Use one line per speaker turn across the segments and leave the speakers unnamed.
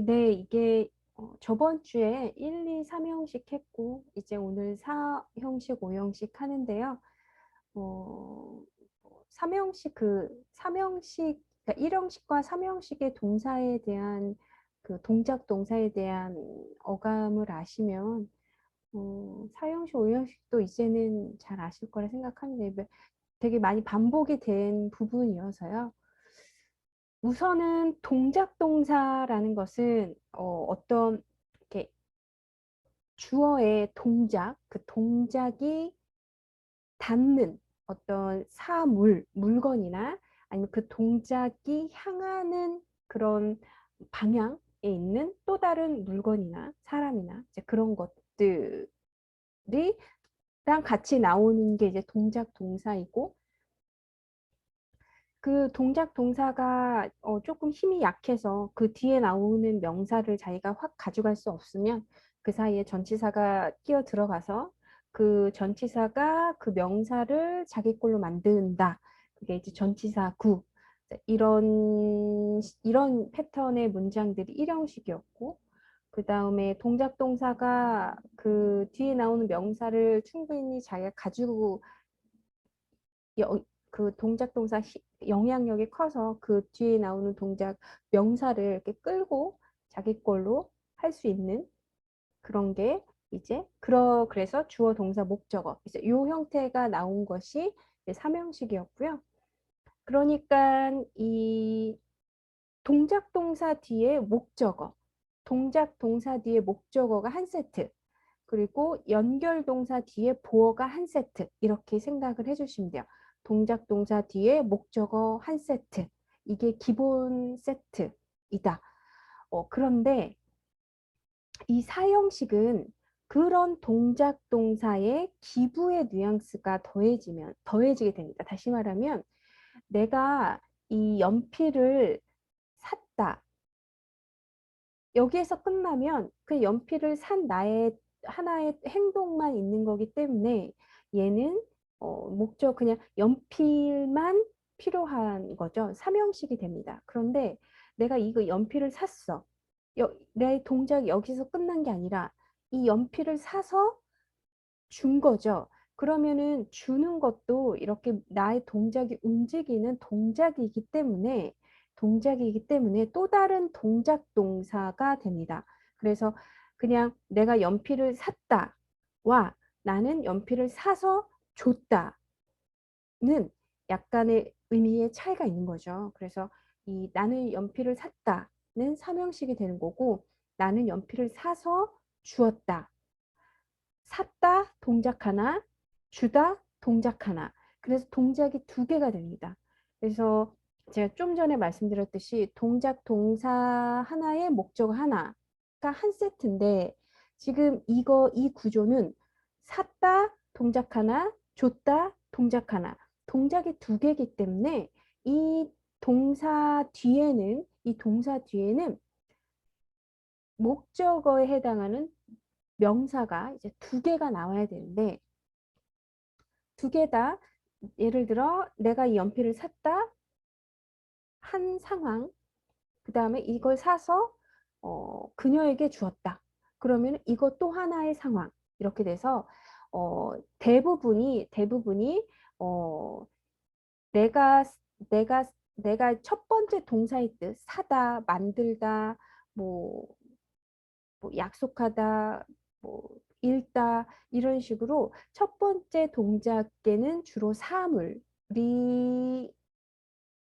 네, 이게 저번 주에 1, 2, 3형식 했고 이제 오늘 4형식, 5형식 하는데요. 3형식 그러니까 1형식과 3형식의 동사에 대한 그 동작 동사에 대한 어감을 아시면 4형식, 5형식도 이제는 잘 아실 거라 생각하는데 되게 많이 반복이 된 부분이어서요. 우선은 동작 동사라는 것은 어떤 이렇게 주어의 동작, 그 동작이 닿는 어떤 물건이나 아니면 그 동작이 향하는 그런 방향에 있는 또 다른 물건이나 사람이나 이제 그런 것들이 랑 같이 나오는 게 이제 동작 동사이고, 그 동작 동사가 조금 힘이 약해서 그 뒤에 나오는 명사를 자기가 확 가져갈 수 없으면 그 사이에 전치사가 끼어 들어가서 그 전치사가 그 명사를 자기 걸로 만든다. 그게 이제 전치사 구. 이런 패턴의 문장들이 일형식이었고, 그 다음에 동작 동사가 그 뒤에 나오는 명사를 충분히 자기가 가지고 그 동작 동사 영향력이 커서 그 뒤에 나오는 동작 명사를 이렇게 끌고 자기 걸로 할 수 있는 그런 게 이제 그래서 주어 동사 목적어 이제 요 형태가 나온 것이 삼형식이었고요. 그러니까 이 동작 동사 뒤에 목적어, 동작 동사 뒤에 목적어가 한 세트, 그리고 연결 동사 뒤에 보어가 한 세트, 이렇게 생각을 해주시면 돼요. 동작 동사 뒤에 목적어 한 세트, 이게 기본 세트이다. 그런데 이 사형식은 그런 동작 동사의 기부의 뉘앙스가 더해지게 됩니다. 다시 말하면 내가 이 연필을 샀다. 여기에서 끝나면 그 연필을 산 나의 하나의 행동만 있는 거기 때문에 얘는 목적 그냥 연필만 필요한 거죠. 삼형식이 됩니다. 그런데 내가 이거 연필을 샀어. 내 동작이 여기서 끝난 게 아니라 이 연필을 사서 준 거죠. 그러면은 주는 것도 이렇게 나의 동작이 움직이는 동작이기 때문에 또 다른 동작 동사가 됩니다. 그래서 그냥 내가 연필을 샀다와 나는 연필을 사서 줬다는 약간의 의미의 차이가 있는 거죠. 그래서 이 나는 연필을 샀다는 삼형식이 되는 거고, 나는 연필을 사서 주었다. 샀다 동작 하나, 주다 동작 하나. 그래서 동작이 두 개가 됩니다. 그래서 제가 좀 전에 말씀드렸듯이 동작 동사 하나에 목적 하나가 한 세트인데, 지금 이 구조는 샀다 동작 하나, 줬다 동작 하나. 동작이 두 개이기 때문에 이 동사 뒤에는 목적어에 해당하는 명사가 이제 두 개가 나와야 되는데, 두 개 다 예를 들어 내가 이 연필을 샀다 한 상황, 그 다음에 이걸 사서 그녀에게 주었다. 그러면 이것 또 하나의 상황, 이렇게 돼서 대부분이 어, 내가 내가 첫 번째 동사일 듯 사다, 만들다, 뭐 약속하다, 뭐 읽다, 이런 식으로 첫 번째 동작에는 주로 사물이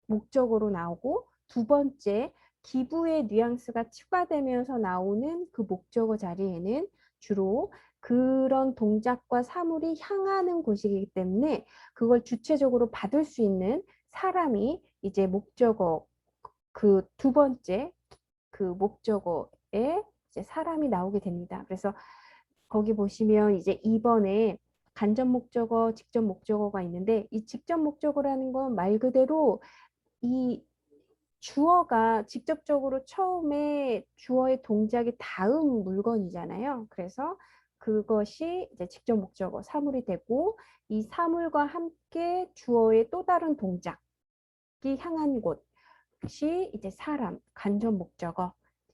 목적으로 나오고, 두 번째 기부의 뉘앙스가 추가되면서 나오는 그 목적어 자리에는 주로 그런 동작과 사물이 향하는 곳이기 때문에 그걸 주체적으로 받을 수 있는 사람이 이제 목적어, 그 두 번째 그 목적어에 이제 사람이 나오게 됩니다. 그래서 거기 보시면 이제 2번에 간접 목적어, 직접 목적어가 있는데, 이 직접 목적어라는 건 말 그대로 이 주어가 직접적으로 처음에 주어의 동작이 닿은 물건이잖아요. 그래서 그것이 이제 직접 목적어 사물이 되고, 이 사물과 함께 주어의 또 다른 동작이 향한 곳이 이제 사람, 간접 목적어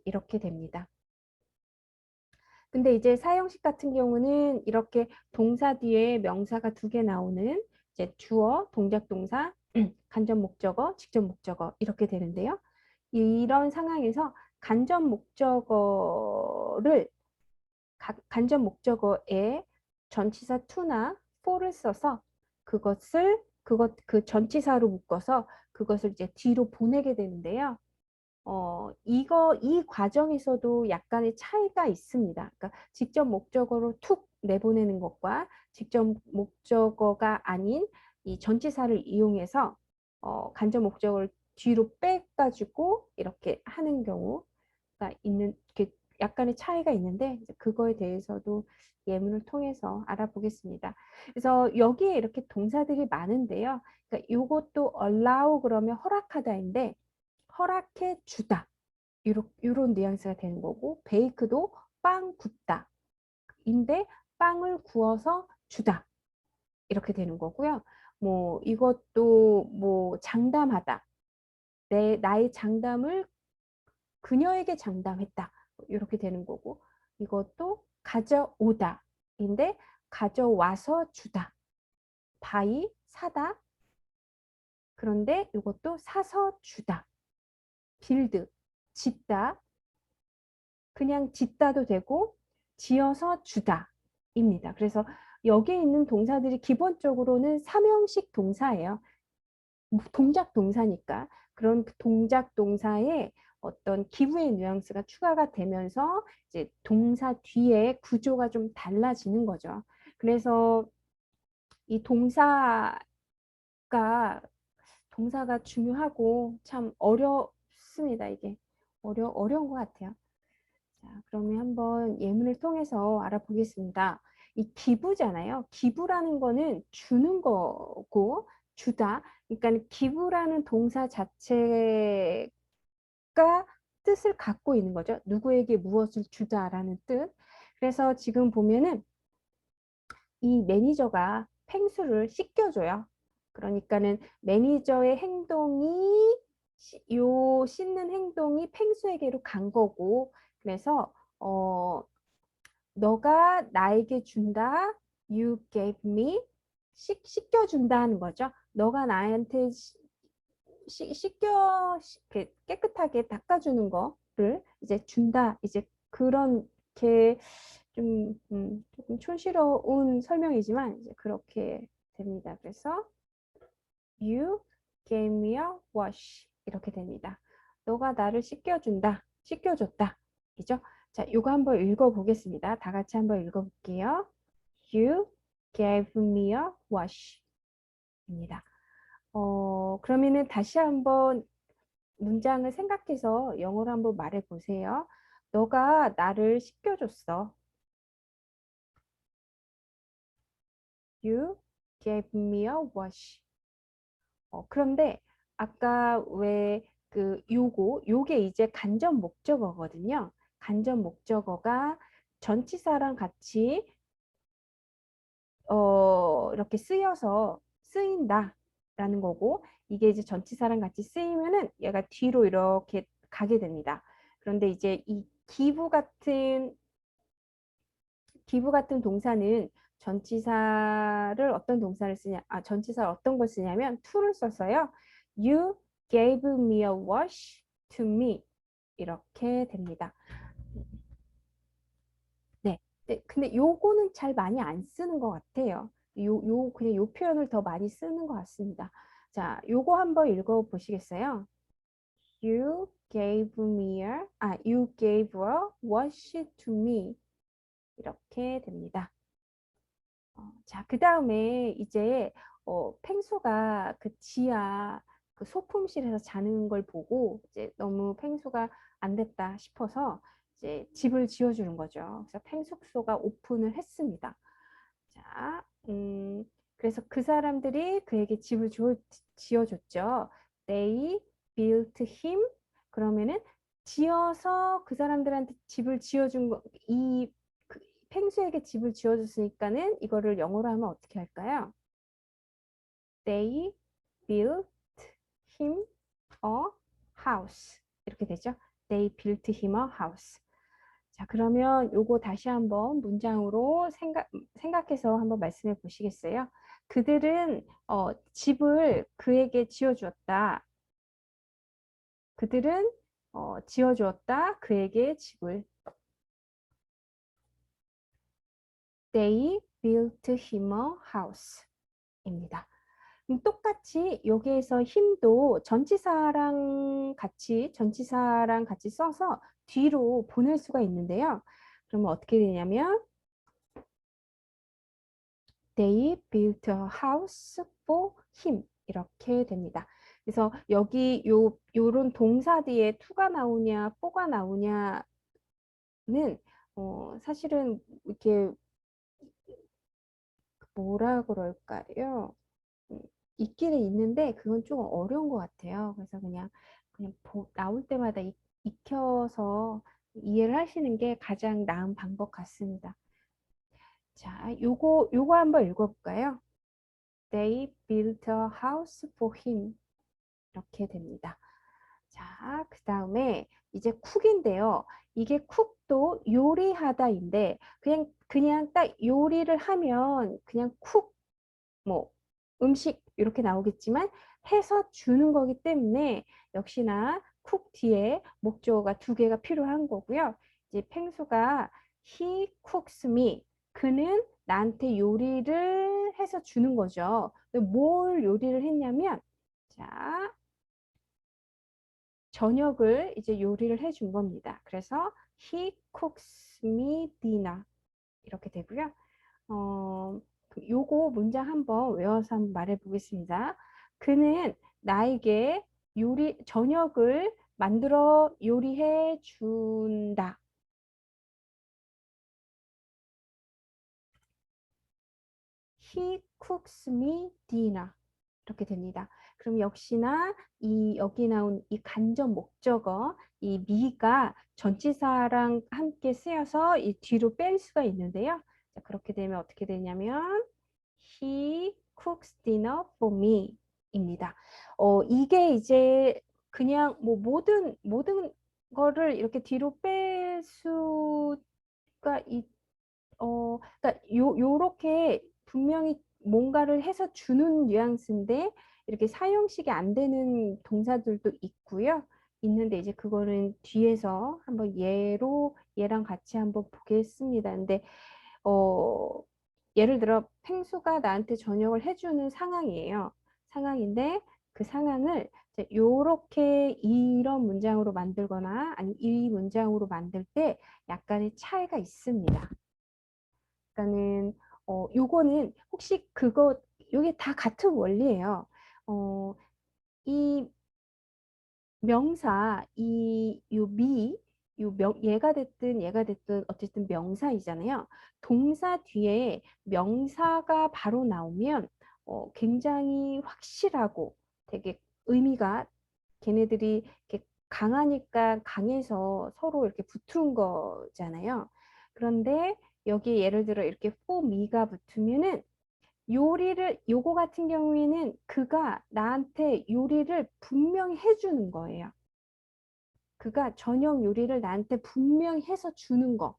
이렇게 됩니다. 근데 이제 사형식 같은 경우는 이렇게 동사 뒤에 명사가 두 개 나오는 이제 주어, 동작 동사, 간접 목적어, 직접 목적어 이렇게 되는데요. 이런 상황에서 간접 목적어를 간접 목적어에 전치사 to나 for를 써서 그 전치사로 묶어서 그것을 이제 뒤로 보내게 되는데요. 이 과정에서도 약간의 차이가 있습니다. 그러니까 직접 목적어로 툭 내보내는 것과 직접 목적어가 아닌 이 전치사를 이용해서 간접 목적어를 뒤로 빼가지고 이렇게 하는 경우가 있는, 이렇게 약간의 차이가 있는데 이제 그거에 대해서도 예문을 통해서 알아보겠습니다. 그래서 여기에 이렇게 동사들이 많은데요. 그러니까 이것도 allow 그러면 허락하다인데 허락해 주다. 이런 뉘앙스가 되는 거고 베이크도 빵 굽다. 인데 빵을 구워서 주다. 이렇게 되는 거고요. 뭐 이것도 뭐 장담하다. 나의 장담을 그녀에게 장담했다. 이렇게 되는 거고 이것도 가져오다. 인데 가져와서 주다. 바이 사다. 그런데 이것도 사서 주다. 빌드 짓다. 그냥 짓다도 되고 지어서 주다입니다. 그래서 여기에 있는 동사들이 기본적으로는 삼형식 동사예요. 동작 동사니까 그런 동작 동사에 어떤 기부의 뉘앙스가 추가가 되면서 이제 동사 뒤에 구조가 좀 달라지는 거죠. 그래서 이 동사가 중요하고 참 어렵습니다. 이게 어려운 것 같아요. 자, 그러면 한번 예문을 통해서 알아보겠습니다. 이 기부잖아요. 기부라는 거는 주는 거고 주다. 그러니까 기부라는 동사 자체가 뜻을 갖고 있는 거죠. 누구에게 무엇을 주다라는 뜻. 그래서 지금 보면은 이 매니저가 펭수를 씻겨줘요. 그러니까는 매니저의 행동이 씻는 행동이 펭수에게로 간 거고 그래서 너가 나에게 준다. You gave me. 씻겨준다 하는 거죠. 너가 나한테 깨끗하게 닦아주는 거를 이제 준다. 이제 그렇게 조금 촌스러운 설명이지만 이제 그렇게 됩니다. 그래서 You gave me a wash 이렇게 됩니다. 너가 나를 씻겨준다. 씻겨줬다. 이죠? 자, 이거 한번 읽어보겠습니다. 다 같이 한번 읽어볼게요. You gave me a wash 입니다. 그러면은 다시 한번 문장을 생각해서 영어로 한번 말해보세요. 너가 나를 씻겨줬어. You gave me a wash. 그런데 아까 왜 요게 이제 간접 목적어거든요. 간접 목적어가 전치사랑 같이 이렇게 쓰인다라는 거고 이게 이제 전치사랑 같이 쓰이면은 얘가 뒤로 이렇게 가게 됩니다. 그런데 이제 이 기부 같은 동사는 전치사를 어떤 걸 쓰냐면 to를 써서요. You gave me a wash to me. 이렇게 됩니다. 네. 네, 근데 요거는 잘 많이 안 쓰는 것 같아요. 그냥 요 표현을 더 많이 쓰는 것 같습니다. 자, 요거 한번 읽어 보시겠어요? You gave a wash to me. 이렇게 됩니다. 자, 그 다음에 이제 펭수가 그 지하 그 소품실에서 자는 걸 보고 이제 너무 펭수가 안 됐다 싶어서 이제 집을 지어주는 거죠. 그래서 펭숙소가 오픈을 했습니다. 자, 그래서 그 사람들이 그에게 집을 지어줬죠. They built him. 그러면은 지어서 그 사람들한테 집을 지어준 거, 펭수에게 집을 지어줬으니까는 이거를 영어로 하면 어떻게 할까요? They built him a house. 이렇게 되죠. They built him a house. 자, 그러면 요거 다시 한번 문장으로 생각해서 한번 말씀해 보시겠어요? 그들은 집을 그에게 지어주었다. 그들은 지어주었다. 그에게 집을. They built him a house. 입니다. 똑같이 여기에서 힘도 전치사랑 같이 써서 뒤로 보낼 수가 있는데요. 그러면 어떻게 되냐면 They built a house for him 이렇게 됩니다. 그래서 여기 요런 동사 뒤에 to가 나오냐, for가 나오냐는 사실은 이렇게 뭐라 그럴까요? 있기는 있는데 그건 좀 어려운 것 같아요. 그래서 그냥 나올 때마다 익혀서 이해를 하시는 게 가장 나은 방법 같습니다. 자, 요거 한번 읽어볼까요? They built a house for him. 이렇게 됩니다. 자, 그 다음에 이제 쿡인데요. 이게 쿡도 요리하다인데 그냥 딱 요리를 하면 그냥 쿡 뭐 음식 이렇게 나오겠지만 해서 주는 거기 때문에 역시나 쿡 뒤에 목적어가 두 개가 필요한 거고요. 이제 펭수가 he cooks me. 그는 나한테 요리를 해서 주는 거죠. 뭘 요리를 했냐면 자, 저녁을 이제 요리를 해준 겁니다. 그래서 he cooks me dinner 이렇게 되고요. 요거 문장 한번 외워서 한번 말해 보겠습니다. 그는 나에게 저녁을 만들어 요리해 준다. He cooks me dinner. 이렇게 됩니다. 그럼 역시나 여기 나온 이 간접 목적어, 이 me가 전치사랑 함께 쓰여서 이 뒤로 뺄 수가 있는데요. 자, 그렇게 되면 어떻게 되냐면 He cooks dinner for me 입니다. 이게 이제 그냥 뭐 모든 거를 이렇게 뒤로 뺄 수가 그러니까 요렇게 분명히 뭔가를 해서 주는 뉘앙스인데 이렇게 사용식이 안 되는 동사들도 있고요. 있는데 이제 그거는 뒤에서 한번 얘랑 같이 한번 보겠습니다. 근데 어, 예를 들어 펭수가 나한테 저녁을 해주는 상황이에요. 상황인데 그 상황을 이제 요렇게 이런 문장으로 만들거나 아니면 이 문장으로 만들 때 약간의 차이가 있습니다. 그러니까는 요거는 혹시 요게 다 같은 원리예요. 이 명사 얘가 됐든 어쨌든 명사이잖아요. 동사 뒤에 명사가 바로 나오면 굉장히 확실하고 되게 의미가 걔네들이 이렇게 강하니까 강해서 서로 이렇게 붙은 거잖아요. 그런데 여기 예를 들어 이렇게 for me가 붙으면은 요거 같은 경우에는 그가 나한테 요리를 분명히 해주는 거예요. 그가 저녁 요리를 나한테 분명히 해서 주는 거.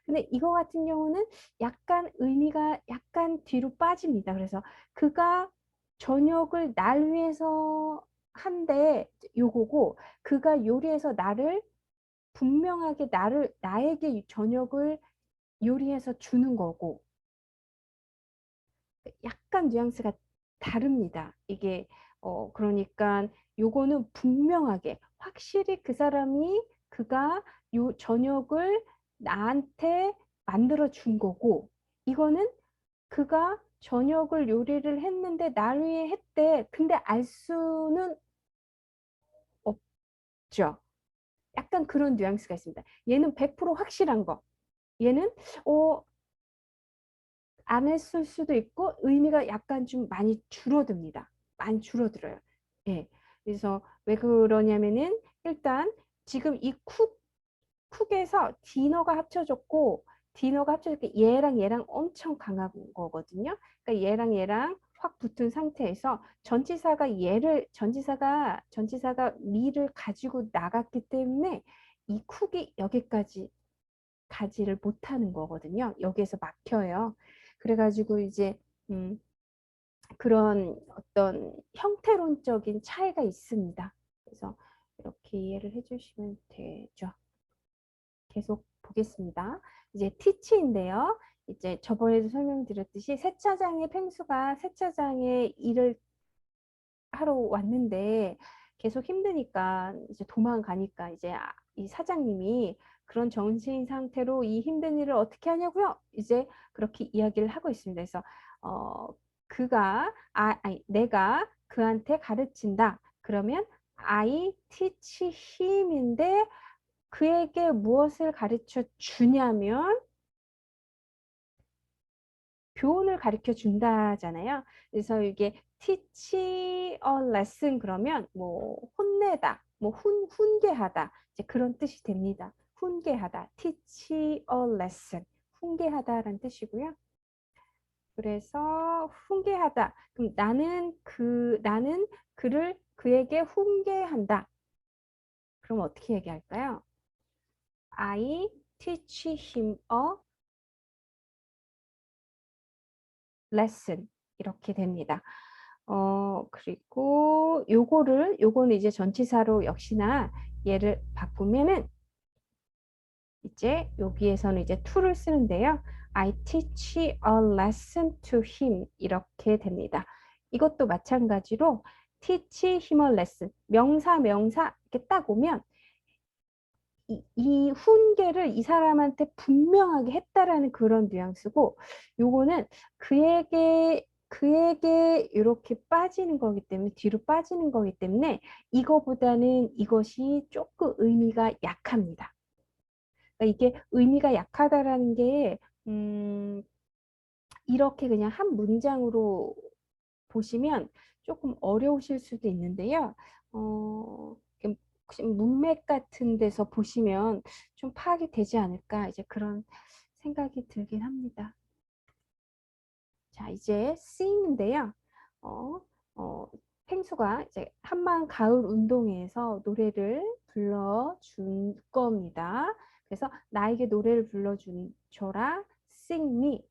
근데 이거 같은 경우는 약간 의미가 약간 뒤로 빠집니다. 그래서 그가 저녁을 날 위해서 한데 요거고 그가 요리해서 분명하게 나에게 저녁을 요리해서 주는 거고 약간 뉘앙스가 다릅니다. 이게 그러니까 요거는 분명하게 확실히 그가 요 저녁을 나한테 만들어 준 거고 이거는 그가 저녁을 요리를 했는데 날 위해 했대. 근데 알 수는 없죠. 약간 그런 뉘앙스가 있습니다. 얘는 100% 확실한 거. 얘는 어, 안 했을 수도 있고 의미가 약간 좀 많이 줄어듭니다. 많이 줄어들어요. 예. 그래서 왜 그러냐면은 일단 지금 이 쿡에서 디너가 합쳐졌고 얘랑 엄청 강한 거거든요. 그러니까 얘랑 확 붙은 상태에서 전치사가 미를 가지고 나갔기 때문에 이 쿡이 여기까지 가지를 못하는 거거든요. 여기에서 막혀요. 그래가지고 이제 음, 그런 어떤 형태론적인 차이가 있습니다. 그래서 이렇게 이해를 해주시면 되죠. 계속 보겠습니다. 이제 티치인데요. 이제 저번에도 설명드렸듯이 세차장의 펭수가 세차장에 일을 하러 왔는데 계속 힘드니까 이제 도망가니까 이제 이 사장님이 그런 정신 상태로 이 힘든 일을 어떻게 하냐고요? 이제 그렇게 이야기를 하고 있습니다. 그래서 어 아니 내가 그한테 가르친다. 그러면 I teach him인데 그에게 무엇을 가르쳐 주냐면 교훈을 가르쳐 준다잖아요. 그래서 이게 teach a lesson 그러면 뭐 혼내다, 뭐 훈계하다 이제 그런 뜻이 됩니다. 훈계하다, teach a lesson, 훈계하다라는 뜻이고요. 그래서 훈계하다. 그럼 나는 그를 그에게 훈계한다. 그럼 어떻게 얘기할까요? I teach him a lesson 이렇게 됩니다. 그리고 요거는 이제 전치사로 역시나 얘를 바꾸면은 이제 여기에서는 이제 to를 쓰는데요. I teach a lesson to him 이렇게 됩니다. 이것도 마찬가지로 teach him a lesson 명사 이렇게 딱 오면 이 훈계를 이 사람한테 분명하게 했다라는 그런 뉘앙스고 요거는 그에게 이렇게 빠지는 거기 때문에 뒤로 빠지는 거기 때문에 이거보다는 이것이 조금 의미가 약합니다. 그러니까 이게 의미가 약하다라는 게 이렇게 그냥 한 문장으로 보시면 조금 어려우실 수도 있는데요. 혹시 문맥 같은 데서 보시면 좀 파악이 되지 않을까 이제 그런 생각이 들긴 합니다. 자, 이제 sing인데요. 어, 펭수가 이제 한만 가을 운동회에서 노래를 불러준 겁니다. 그래서 나에게 노래를 불러줘라, sing me.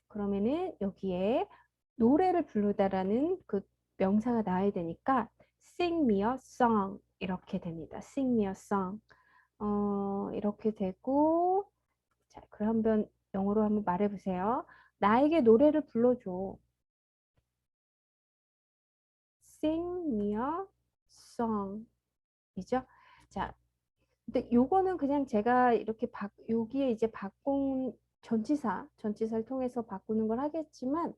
그러면은 여기에 노래를 부르다라는 그 명사가 나와야 되니까 sing me a song 이렇게 됩니다. sing me a song. 이렇게 되고 자, 그럼 한번 영어로 한번 말해 보세요. 나에게 노래를 불러줘. sing me a song 이죠? 자, 근데 요거는 그냥 제가 이렇게 여기에 이제 바꾼 전치사를 통해서 바꾸는 걸 하겠지만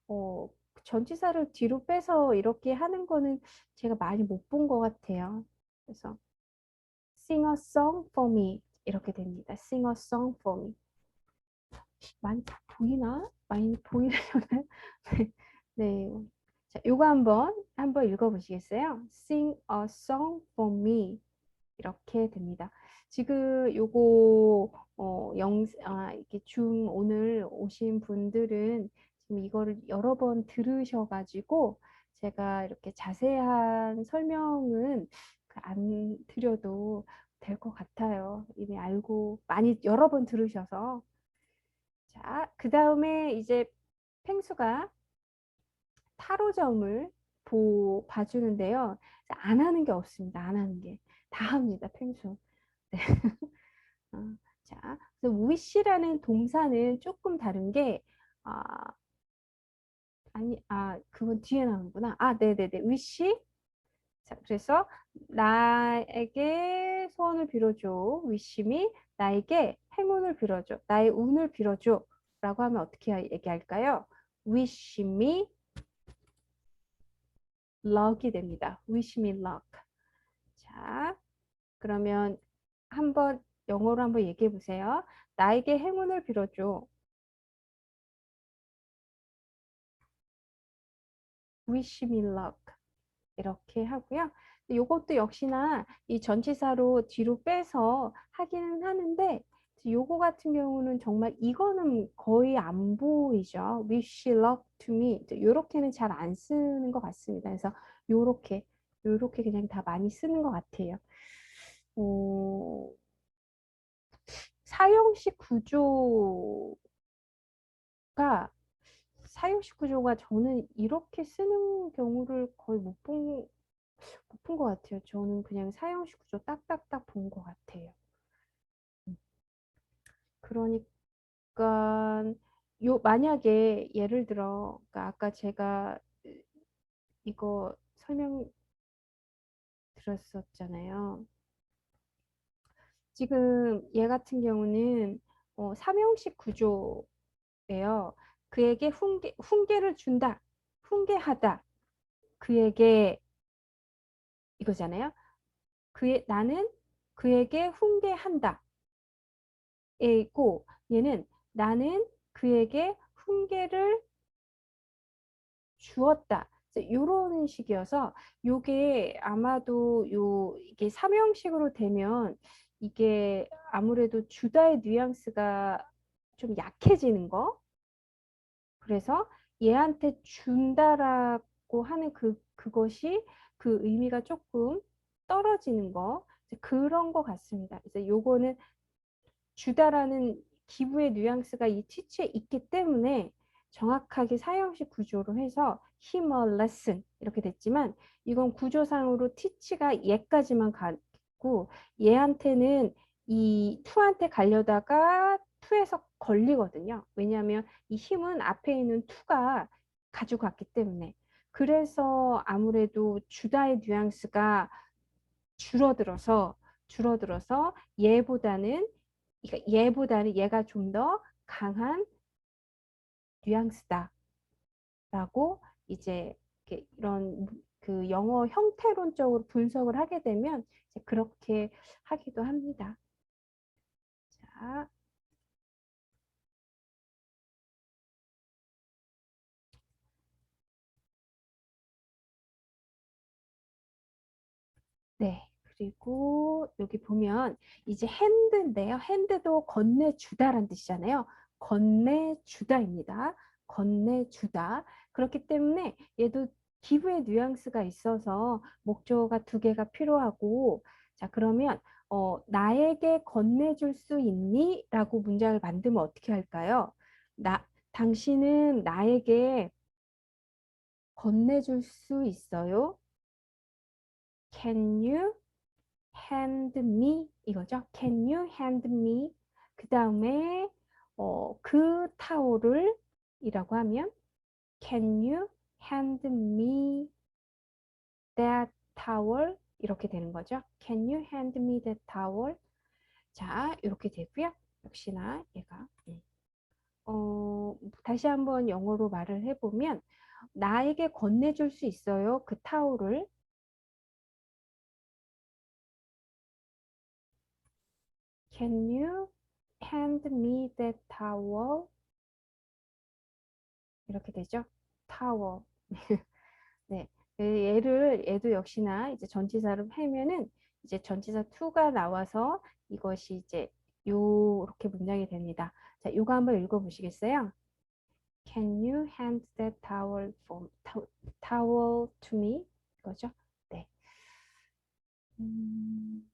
어, 전치사를 뒤로 빼서 이렇게 하는 거는 제가 많이 못 본 것 같아요. 그래서 sing a song for me 이렇게 됩니다. sing a song for me. 많이 보이나? 많이 보이려나? 네. 네. 자, 요거 한번 읽어보시겠어요? sing a song for me 이렇게 됩니다. 지금 요거 이렇게 오늘 오신 분들은 지금 이거를 여러 번 들으셔가지고 제가 이렇게 자세한 설명은 안 드려도 될 것 같아요. 이미 알고 많이 여러 번 들으셔서 자, 그 다음에 이제 펭수가 타로점을 봐주는데요. 안 하는 게 없습니다. 안 하는 게. 다 합니다. 펭수. 네. 자, 그래서 wish라는 동사는 조금 다른 게, 아, 그건 뒤에 나오는구나. 네네네. wish. 자, 그래서 나에게 소원을 빌어줘. wish me. 나에게 행운을 빌어줘. 나의 운을 빌어줘. 라고 하면 어떻게 얘기할까요? wish me luck이 됩니다. wish me luck. 자, 그러면 한번 영어로 한번 얘기해 보세요. 나에게 행운을 빌어줘. wish me luck. 이렇게 하고요. 이것도 역시나 이 전치사로 뒤로 빼서 하기는 하는데 요거 같은 경우는 정말 이거는 거의 안 보이죠. Wish luck to me. 요렇게는 잘 안 쓰는 것 같습니다. 그래서 요렇게 요렇게 그냥 다 많이 쓰는 것 같아요. 어, 사용식 구조가 사용식 구조가 저는 이렇게 쓰는 경우를 거의 못 본 것 같아요. 저는 그냥 사용식 구조 딱딱딱 본 것 같아요. 그러니까 요 만약에 예를 들어 그러니까 아까 제가 이거 설명 들었었잖아요. 지금 얘 같은 경우는 삼형식 구조예요. 그에게 훈계를 준다. 훈계하다. 그에게 이거잖아요. 나는 그에게 훈계한다. 에고 얘는 나는 그에게 훈계를 주었다. 이런 식이어서 요게 아마도 이게 삼형식으로 되면 이게 아무래도 주다의 뉘앙스가 좀 약해지는 거. 그래서 얘한테 준다라고 하는 그것이 그 의미가 조금 떨어지는 거. 그런 거 같습니다. 그래서 요거는 주다라는 기부의 뉘앙스가 이 티치에 있기 때문에 정확하게 사형식 구조로 해서 him a lesson 이렇게 됐지만 이건 구조상으로 티치가 얘까지만 가고 얘한테는 이 투한테 가려다가 투에서 걸리거든요. 왜냐하면 이 힘은 앞에 있는 투가 가지고 갔기 때문에 그래서 아무래도 주다의 뉘앙스가 줄어들어서 얘보다는 그러니까 얘보다는 얘가 좀 더 강한 뉘앙스다라고 이제 이런 그 영어 형태론적으로 분석을 하게 되면 이제 그렇게 하기도 합니다. 자, 네. 그리고 여기 보면 이제 핸드인데요. 핸드도 건네주다란 뜻이잖아요. 건네주다입니다. 건네주다. 그렇기 때문에 얘도 기브의 뉘앙스가 있어서 목적어가 두 개가 필요하고 자 그러면 나에게 건네줄 수 있니? 라고 문장을 만들면 어떻게 할까요? 당신은 나에게 건네줄 수 있어요? Can you hand me 이거죠. Can you hand me? 그 다음에 그 타월을 이라고 하면 Can you hand me that towel? 이렇게 되는 거죠. Can you hand me that towel? 자, 이렇게 되고요. 역시나 얘가 다시 한번 영어로 말을 해보면 나에게 건네줄 수 있어요. 그 타올을 Can you hand me that towel? 이렇게 되죠. 타워. 네. 얘도 역시나 이제 전치사를 하면은 이제 전치사 to가 나와서 이것이 이제 요렇게 문장이 됩니다. 자, 요거 한번 읽어보시겠어요? Can you hand that towel to me? 이거죠? 네. 음,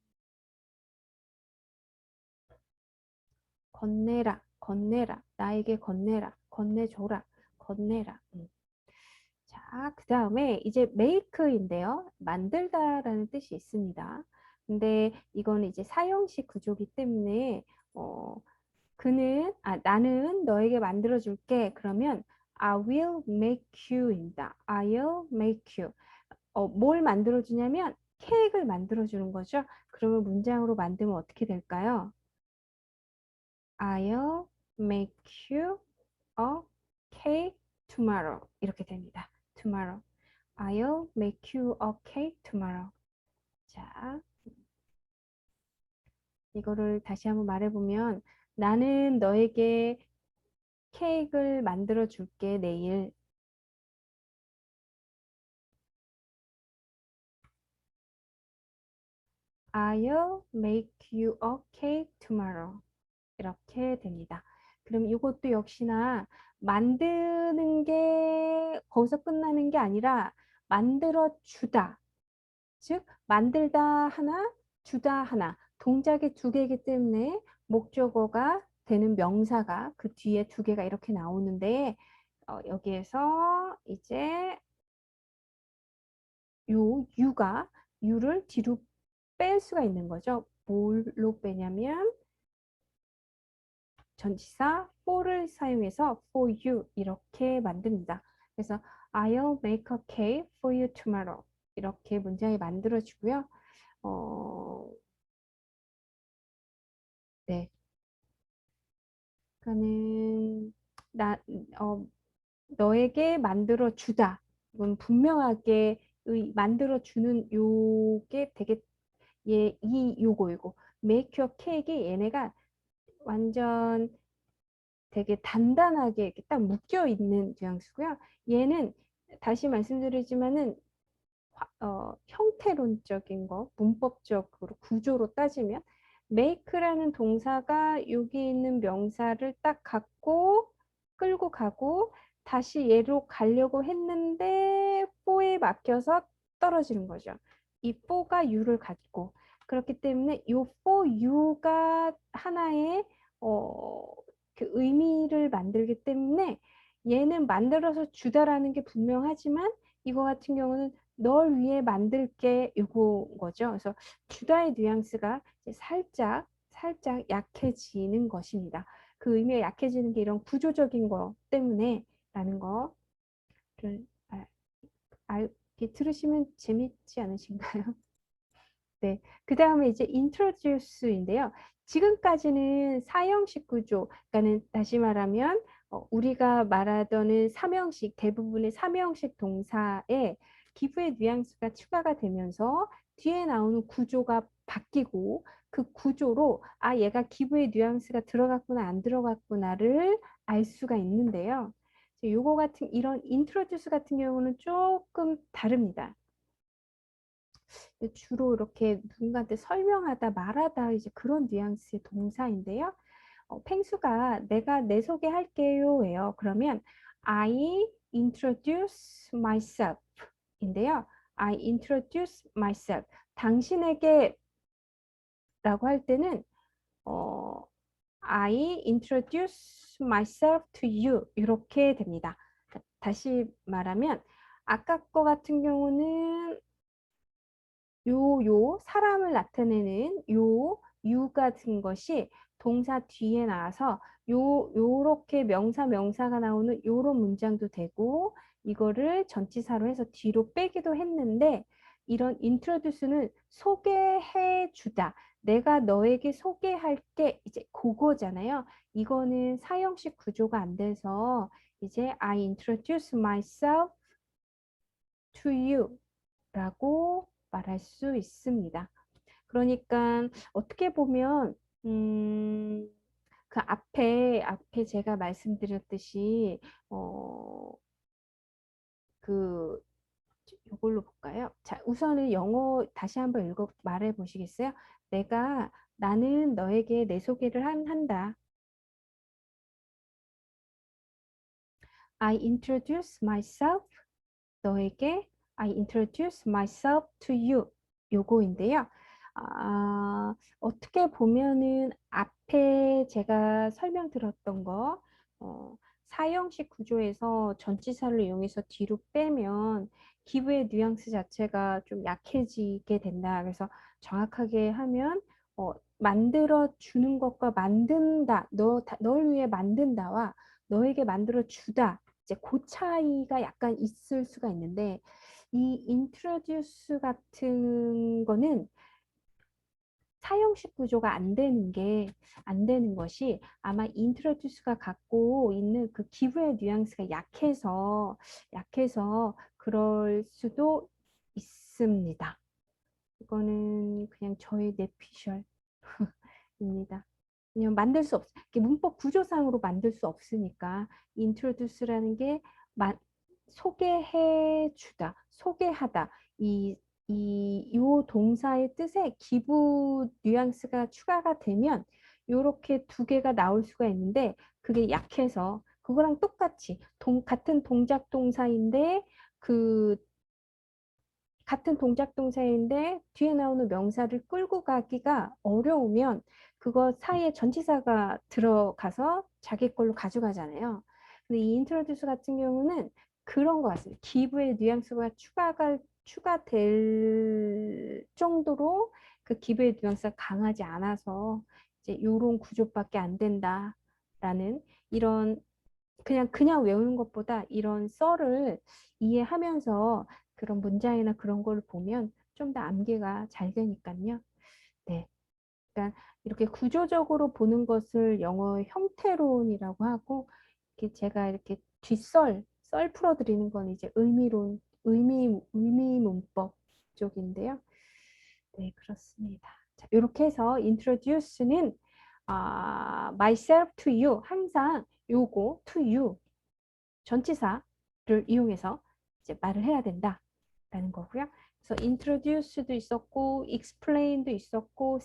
건네라, 나에게 건네라, 건네줘라, 건네라. 자, 그 다음에 이제 make인데요. 만들다라는 뜻이 있습니다. 근데 이거는 이제 사형식 구조기 때문에 어, 나는 너에게 만들어줄게. 그러면 I will make you입니다. I'll make you. 뭘 만들어주냐면 케이크를 만들어주는 거죠. 그러면 문장으로 만들면 어떻게 될까요? I'll make you a cake tomorrow. 이렇게 됩니다. tomorrow. I'll make you a cake tomorrow. 자, 이거를 다시 한번 말해보면 나는 너에게 케이크를 만들어 줄게 내일. I'll make you a cake tomorrow. 이렇게 됩니다. 그럼 이것도 역시나 만드는 게 거기서 끝나는 게 아니라 만들어 주다. 즉 만들다 하나, 주다 하나. 동작이 두 개이기 때문에 목적어가 되는 명사가 그 뒤에 두 개가 이렇게 나오는데 여기에서 이제 요 유가 유를 뒤로 뺄 수가 있는 거죠. 뭘로 빼냐면 전치사 for를 사용해서 for you 이렇게 만듭니다. 그래서 I'll make a cake for you tomorrow 이렇게 문장이 만들어지고요. 어, 네, 그러니까는 나 너에게 만들어 주다. 이건 분명하게 만들어 주는 요게 되게 이 요거이고 make your cake이 얘네가 완전 되게 단단하게 이렇게 딱 묶여 있는 뉘앙스고요. 얘는 다시 말씀드리지만은 형태론적인 거, 문법적으로 구조로 따지면 make라는 동사가 여기 있는 명사를 딱 갖고 끌고 가고 다시 얘로 가려고 했는데 for에 막혀서 떨어지는 거죠. 이 for가 you를 갖고 그렇기 때문에 이 for you가 하나의 어, 그 의미를 만들기 때문에 얘는 만들어서 주다라는 게 분명하지만 이거 같은 경우는 널 위해 만들게 요거 거죠. 그래서 주다의 뉘앙스가 살짝 약해지는 것입니다. 그 의미가 약해지는 게 이런 구조적인 거 때문에 라는 거를 이렇게 들으시면 재밌지 않으신가요? 네. 그 다음에 이제 introduce인데요. 지금까지는 사형식 구조, 그러니까는 다시 말하면 우리가 말하던 삼형식, 대부분의 삼형식 동사에 기브의 뉘앙스가 추가가 되면서 뒤에 나오는 구조가 바뀌고 그 구조로 아, 얘가 기브의 뉘앙스가 들어갔구나, 안 들어갔구나를 알 수가 있는데요. 요거 같은 이런 introduce 같은 경우는 조금 다릅니다. 주로 이렇게 누군가한테 설명하다 말하다 이제 그런 뉘앙스의 동사인데요. 펭수가 내가 내 소개할게요예요. 그러면 I introduce myself 인데요. I introduce myself. 당신에게 라고 할 때는 어, I introduce myself to you 이렇게 됩니다. 다시 말하면 아까 거 같은 경우는 사람을 나타내는 유 같은 것이 동사 뒤에 나와서 요렇게 명사가 나오는 요런 문장도 되고 이거를 전치사로 해서 뒤로 빼기도 했는데 이런 introduce는 소개해 주다. 내가 너에게 소개할게 이제 그거잖아요. 이거는 사형식 구조가 안 돼서 이제 I introduce myself to you 라고 말할 수 있습니다. 그러니까 어떻게 보면 그 앞에 제가 말씀드렸듯이 그 이걸로 볼까요? 자, 우선은 영어 다시 한번 읽어 말해 보시겠어요? 나는 너에게 내 소개를 한다. I introduce myself 너에게 I introduce myself to you 요거인데요. 어떻게 보면은 앞에 제가 설명드렸던 거 사형식 구조에서 전치사를 이용해서 뒤로 빼면 기브의 뉘앙스 자체가 좀 약해지게 된다. 그래서 정확하게 하면 만들어 주는 것과 만든다, 널 위해 만든다와 너에게 만들어 주다. 이제 그 차이가 약간 있을 수가 있는데 이 introduce 같은 거는 사형식 구조가 안 되는 것이 아마 introduce가 갖고 있는 그 기브의 뉘앙스가 약해서 그럴 수도 있습니다. 이거는 그냥 저의 내피셜입니다. 그냥 만들 수 없, 문법 구조상으로 만들 수 없으니까 introduce라는 게 소개해 주다, 소개하다 요 동사의 뜻에 기부 뉘앙스가 추가가 되면 요렇게 두 개가 나올 수가 있는데 그게 약해서 그거랑 똑같이 같은 동작 동사인데 그 같은 동작 동사인데 뒤에 나오는 명사를 끌고 가기가 어려우면 그거 사이에 전치사가 들어가서 자기 걸로 가져가잖아요. 근데 이 introduce 같은 경우는 그런 것 같습니다. 기브의 뉘앙스가 추가될 정도로 그 기브의 뉘앙스가 강하지 않아서 이제 이런 구조밖에 안 된다라는 이런 그냥 외우는 것보다 이런 썰을 이해하면서 그런 문장이나 그런 걸 보면 좀 더 암기가 잘 되니까요. 네. 그러니까 이렇게 구조적으로 보는 것을 영어 형태론이라고 하고 이렇게 제가 이렇게 썰 풀어드리는 건 이제 의미 문법 쪽인데요. 네, 그렇습니다. 자, 이렇게 해서 introduce는 myself to you 항상 요거 to you 전치사를 이용해서 이제 말을 해야 된다라는 거고요. 그래서 introduce도 있었고 explain도 있었고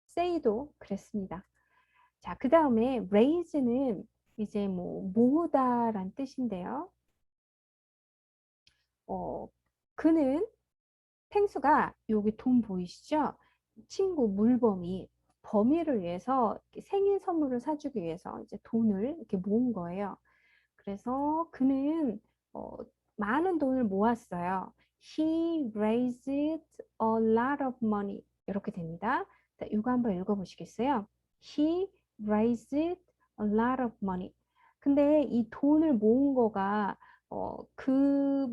say도 그랬습니다. 자, 그 다음에 raise는 이제 뭐 모으다란 뜻인데요. 그는 펭수가 여기 돈 보이시죠? 친구 물범이 범위를 위해서 생일 선물을 사주기 위해서 이제 돈을 이렇게 모은 거예요. 그래서 그는 어, 많은 돈을 모았어요. He raised a lot of money. 이렇게 됩니다. 자, 이거 한번 읽어보시겠어요? He raised a lot of money. 근데 이 돈을 모은 거가 그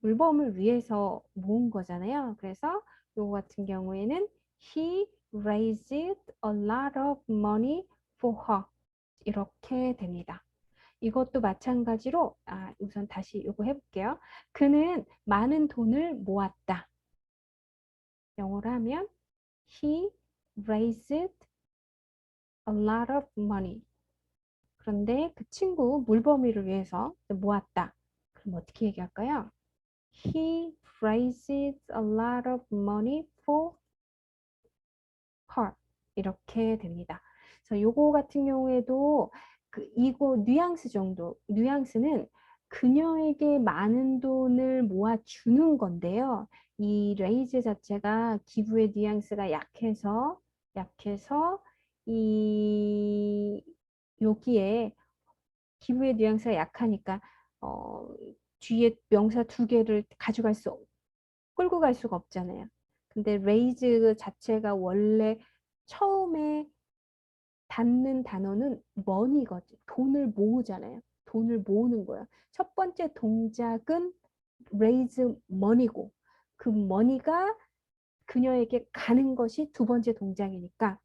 물범을 위해서 모은 거잖아요. 그래서 이거 같은 경우에는 He raised a lot of money for her. 이렇게 됩니다. 이것도 마찬가지로 우선 다시 이거 해볼게요. 그는 많은 돈을 모았다. 영어로 하면 he raised a lot of money. 그런데 그 친구 물범이를 위해서 모았다. 그럼 어떻게 얘기할까요? He raised a lot of money for her. 이렇게 됩니다. 그래서 요거 같은 경우에도 이거 뉘앙스 정도, 뉘앙스는 그녀에게 많은 돈을 모아주는 건데요. 이 레이즈 자체가 기부의 뉘앙스가 약해서 이 여기에 기부의 뉘앙스가 약하니까 어, 뒤에 명사 두 개를 끌고 갈 수가 없잖아요. 근데 레이즈 자체가 원래 처음에 닿는 단어는 머니거든. 돈을 모으잖아요. 돈을 모으는 거야. 첫 번째 동작은 raise money고 그 money가 그녀에게 가는 것이 두 번째 동작이니까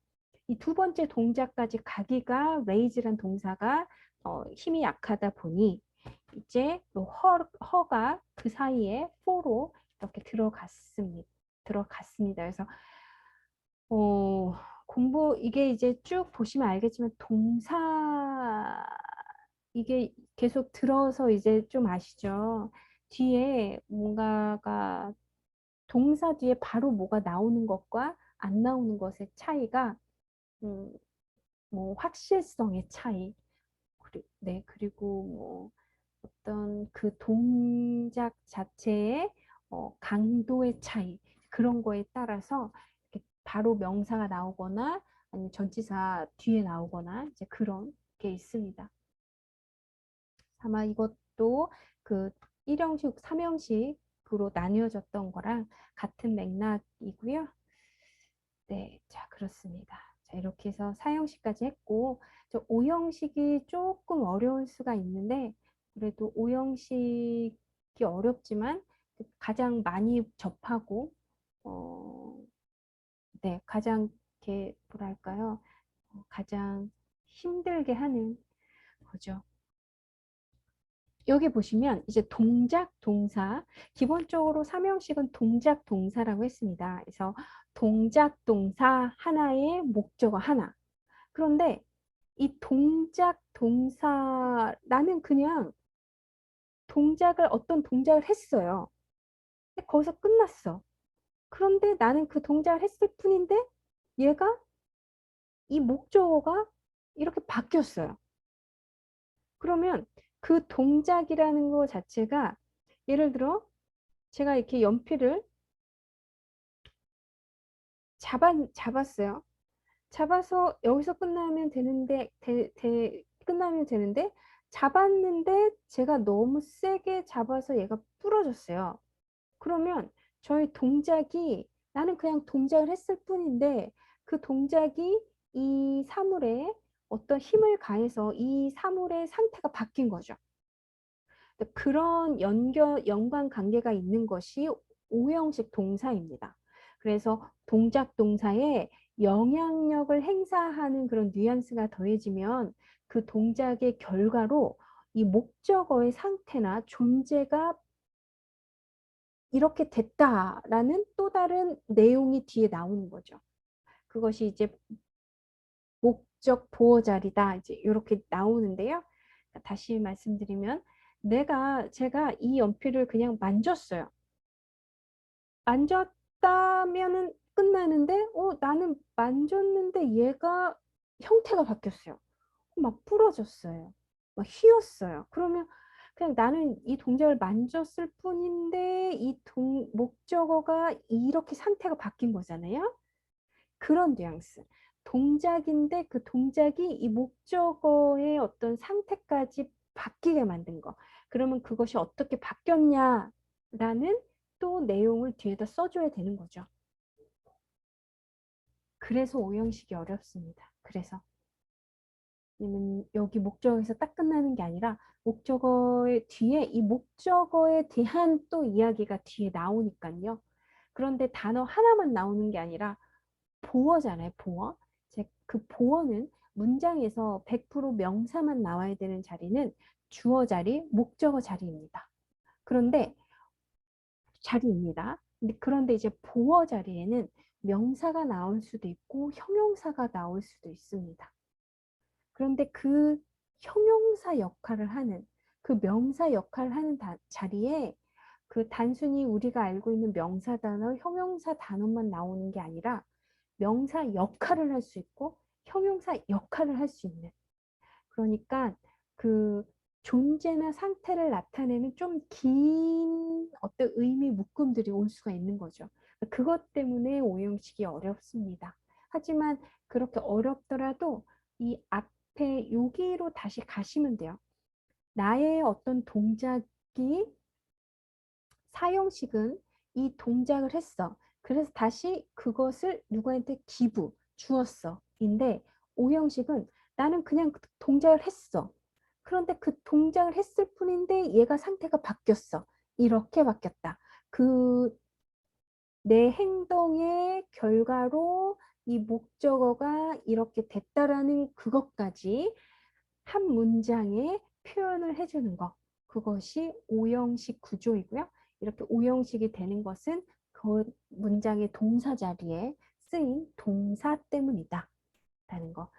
이 두 번째 동작까지 가기가 raise란 동사가 힘이 약하다 보니 이제 허가 그 사이에 for로 이렇게 들어갔습니다. 그래서 이게 이제 쭉 보시면 알겠지만 이게 계속 들어서 이제 좀 아시죠? 뒤에 뭔가가 동사 뒤에 바로 뭐가 나오는 것과 안 나오는 것의 차이가 음, 뭐 확실성의 차이, 네, 그리고 뭐 어떤 그 동작 자체의 강도의 차이 그런 거에 따라서 이렇게 바로 명사가 나오거나 아니면 전치사 뒤에 나오거나 이제 그런 게 있습니다. 아마 이것도 그 1형식, 3형식으로 나뉘어졌던 거랑 같은 맥락이고요. 네, 자, 그렇습니다. 자, 이렇게 해서 4형식까지 했고, 5형식이 조금 어려울 수가 있는데, 그래도 5형식이 어렵지만 가장 많이 접하고, 네, 가장 이렇게 뭐랄까요? 가장 힘들게 하는 거죠. 여기 보시면 이제 동작, 동사, 기본적으로 3형식은 동작, 동사라고 했습니다. 그래서 동작, 동사 하나에 목적어 하나. 그런데 이 동작, 동사, 나는 그냥 어떤 동작을 했어요. 근데 거기서 끝났어. 그런데 나는 그 동작을 했을 뿐인데 얘가 이 목적어가 이렇게 바뀌었어요. 그러면 그 동작이라는 거 자체가 예를 들어 제가 이렇게 연필을 잡았어요. 잡아서 여기서 끝나면 되는데 잡았는데 제가 너무 세게 잡아서 얘가 부러졌어요. 그러면 저의 동작이 나는 그냥 동작을 했을 뿐인데 그 동작이 이 사물에 어떤 힘을 가해서 이 사물의 상태가 바뀐 거죠. 그런 연관 관계가 있는 것이 오형식 동사입니다. 그래서 동작 동사에 영향력을 행사하는 그런 뉘앙스가 더해지면 그 동작의 결과로 이 목적어의 상태나 존재가 이렇게 됐다라는 또 다른 내용이 뒤에 나오는 거죠. 그것이 이제 목적 보호 자리다. 이제 이렇게 나오는데요. 다시 말씀드리면 제가 이 연필을 그냥 만졌어요. 만졌다면은 끝나는데 나는 만졌는데 얘가 형태가 바뀌었어요. 막 부러졌어요. 막 휘었어요. 그러면 그냥 나는 이 동작을 만졌을 뿐인데 목적어가 이렇게 상태가 바뀐 거잖아요. 그런 뉘앙스. 동작인데 그 동작이 이 목적어의 어떤 상태까지 바뀌게 만든 거. 그러면 그것이 어떻게 바뀌었냐라는 또 내용을 뒤에다 써줘야 되는 거죠. 그래서 오형식이 어렵습니다. 그래서 여기 목적어에서 딱 끝나는 게 아니라 목적어의 뒤에 이 목적어에 대한 또 이야기가 뒤에 나오니까요. 그런데 단어 하나만 나오는 게 아니라 보어잖아요, 보어. 그 보어는 문장에서 100% 명사만 나와야 되는 자리는 주어 자리, 목적어 자리입니다. 그런데 그런데 이제 보어 자리에는 명사가 나올 수도 있고 형용사가 나올 수도 있습니다. 그런데 그 형용사 역할을 하는 그 명사 역할을 하는 자리에 그 단순히 우리가 알고 있는 명사 단어, 형용사 단어만 나오는 게 아니라 명사 역할을 할 수 있고 형용사 역할을 할 수 있는 그러니까 그 존재나 상태를 나타내는 좀 긴 어떤 의미 묶음들이 올 수가 있는 거죠. 그것 때문에 오형식이 어렵습니다. 하지만 그렇게 어렵더라도 이 앞에 여기로 다시 가시면 돼요. 나의 어떤 동작이 사형식은 이 동작을 했어. 그래서 다시 그것을 누구한테 주었어. 인데 오형식은 나는 그냥 그 동작을 했어. 그런데 그 동작을 했을 뿐인데 얘가 상태가 바뀌었어. 이렇게 바뀌었다. 그 내 행동의 결과로 이 목적어가 이렇게 됐다라는 그것까지 한 문장에 표현을 해주는 것. 그것이 오형식 구조이고요. 이렇게 오형식이 되는 것은 그 문장의 동사 자리에 쓰인 동사 때문이다. 라는 거.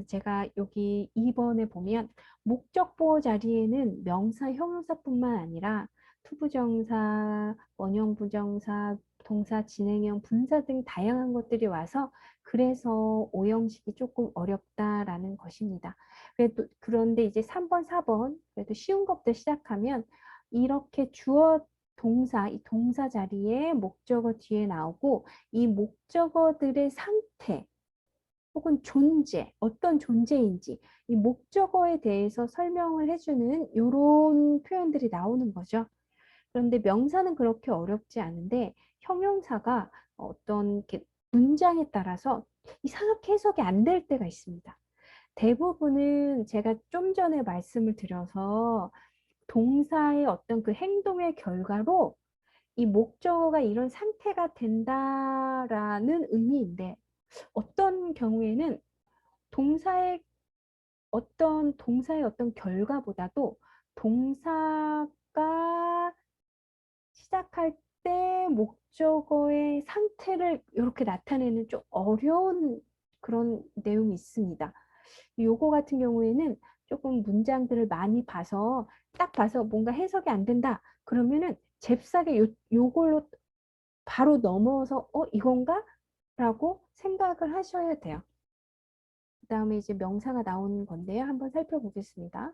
제가 여기 2번에 보면 목적 보호 자리에는 명사, 형용사뿐만 아니라 투부정사, 원형 부정사, 동사, 진행형, 분사 등 다양한 것들이 와서 그래서 오형식이 조금 어렵다라는 것입니다. 그런데 이제 3번, 4번 그래도 쉬운 것부터 시작하면 이렇게 주어 동사, 이 동사 자리에 목적어 뒤에 나오고 이 목적어들의 상태 혹은 존재, 어떤 존재인지 이 목적어에 대해서 설명을 해주는 이런 표현들이 나오는 거죠. 그런데 명사는 그렇게 어렵지 않은데 형용사가 어떤 이렇게 문장에 따라서 이상하게 해석이 안 될 때가 있습니다. 대부분은 제가 좀 전에 말씀을 드려서 동사의 어떤 그 행동의 결과로 이 목적어가 이런 상태가 된다라는 의미인데 어떤 경우에는 동사의 동사의 어떤 결과보다도 동사가 시작할 때 목적어의 상태를 이렇게 나타내는 좀 어려운 그런 내용이 있습니다. 요거 같은 경우에는 조금 문장들을 많이 봐서 딱 봐서 뭔가 해석이 안 된다. 그러면은 잽싸게 요걸로 바로 넘어서 이건가? 라고 생각을 하셔야 돼요. 그 다음에 이제 명사가 나오는 건데요. 한번 살펴보겠습니다.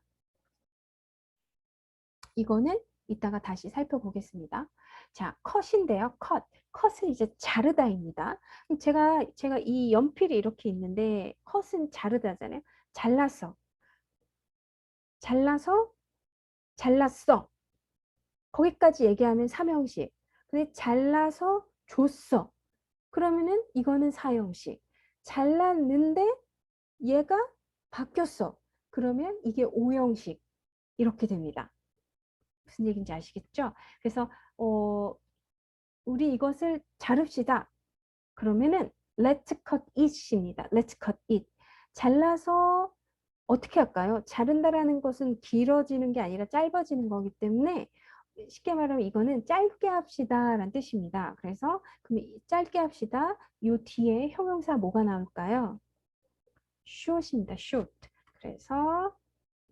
이거는 이따가 다시 살펴보겠습니다. 자, 컷인데요. 컷. 컷은 이제 자르다입니다. 제가 이 연필이 이렇게 있는데 컷은 자르다잖아요. 잘라서. 잘라서 잘랐어. 거기까지 얘기하면 삼형식. 근데 잘라서 줬어. 그러면은 이거는 사형식. 잘랐는데 얘가 바뀌었어. 그러면 이게 오형식. 이렇게 됩니다. 무슨 얘기인지 아시겠죠? 그래서 우리 이것을 자릅시다. 그러면은 let's cut it입니다. let's cut it. 잘라서 어떻게 할까요? 자른다라는 것은 길어지는 게 아니라 짧아지는 거기 때문에 쉽게 말하면 이거는 짧게 합시다 라는 뜻입니다. 그래서 그럼 짧게 합시다. 이 뒤에 형용사 뭐가 나올까요? short입니다. short. 그래서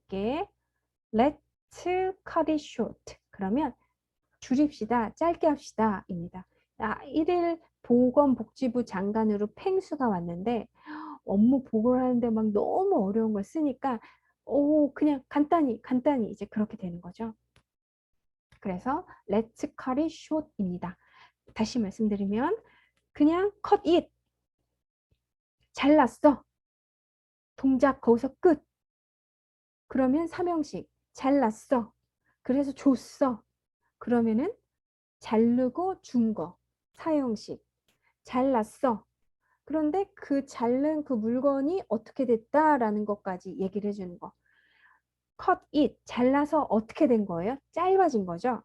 이게 let's cut it short. 그러면 줄입시다. 짧게 합시다. 입니다. 1일 보건복지부 장관으로 팽수가 왔는데 업무 보고를 하는데 막 너무 어려운 걸 쓰니까 그냥 간단히 이제 그렇게 되는 거죠. 그래서 let's cut it short입니다. 다시 말씀드리면 그냥 cut it 잘랐어. 동작 거기서 끝. 그러면 삼형식 잘랐어. 그래서 줬어. 그러면은 자르고 준 거. 사형식 잘랐어. 그런데 그 자른 그 물건이 어떻게 됐다라는 것까지 얘기를 해주는 거. cut it, 잘라서 어떻게 된 거예요? 짧아진 거죠?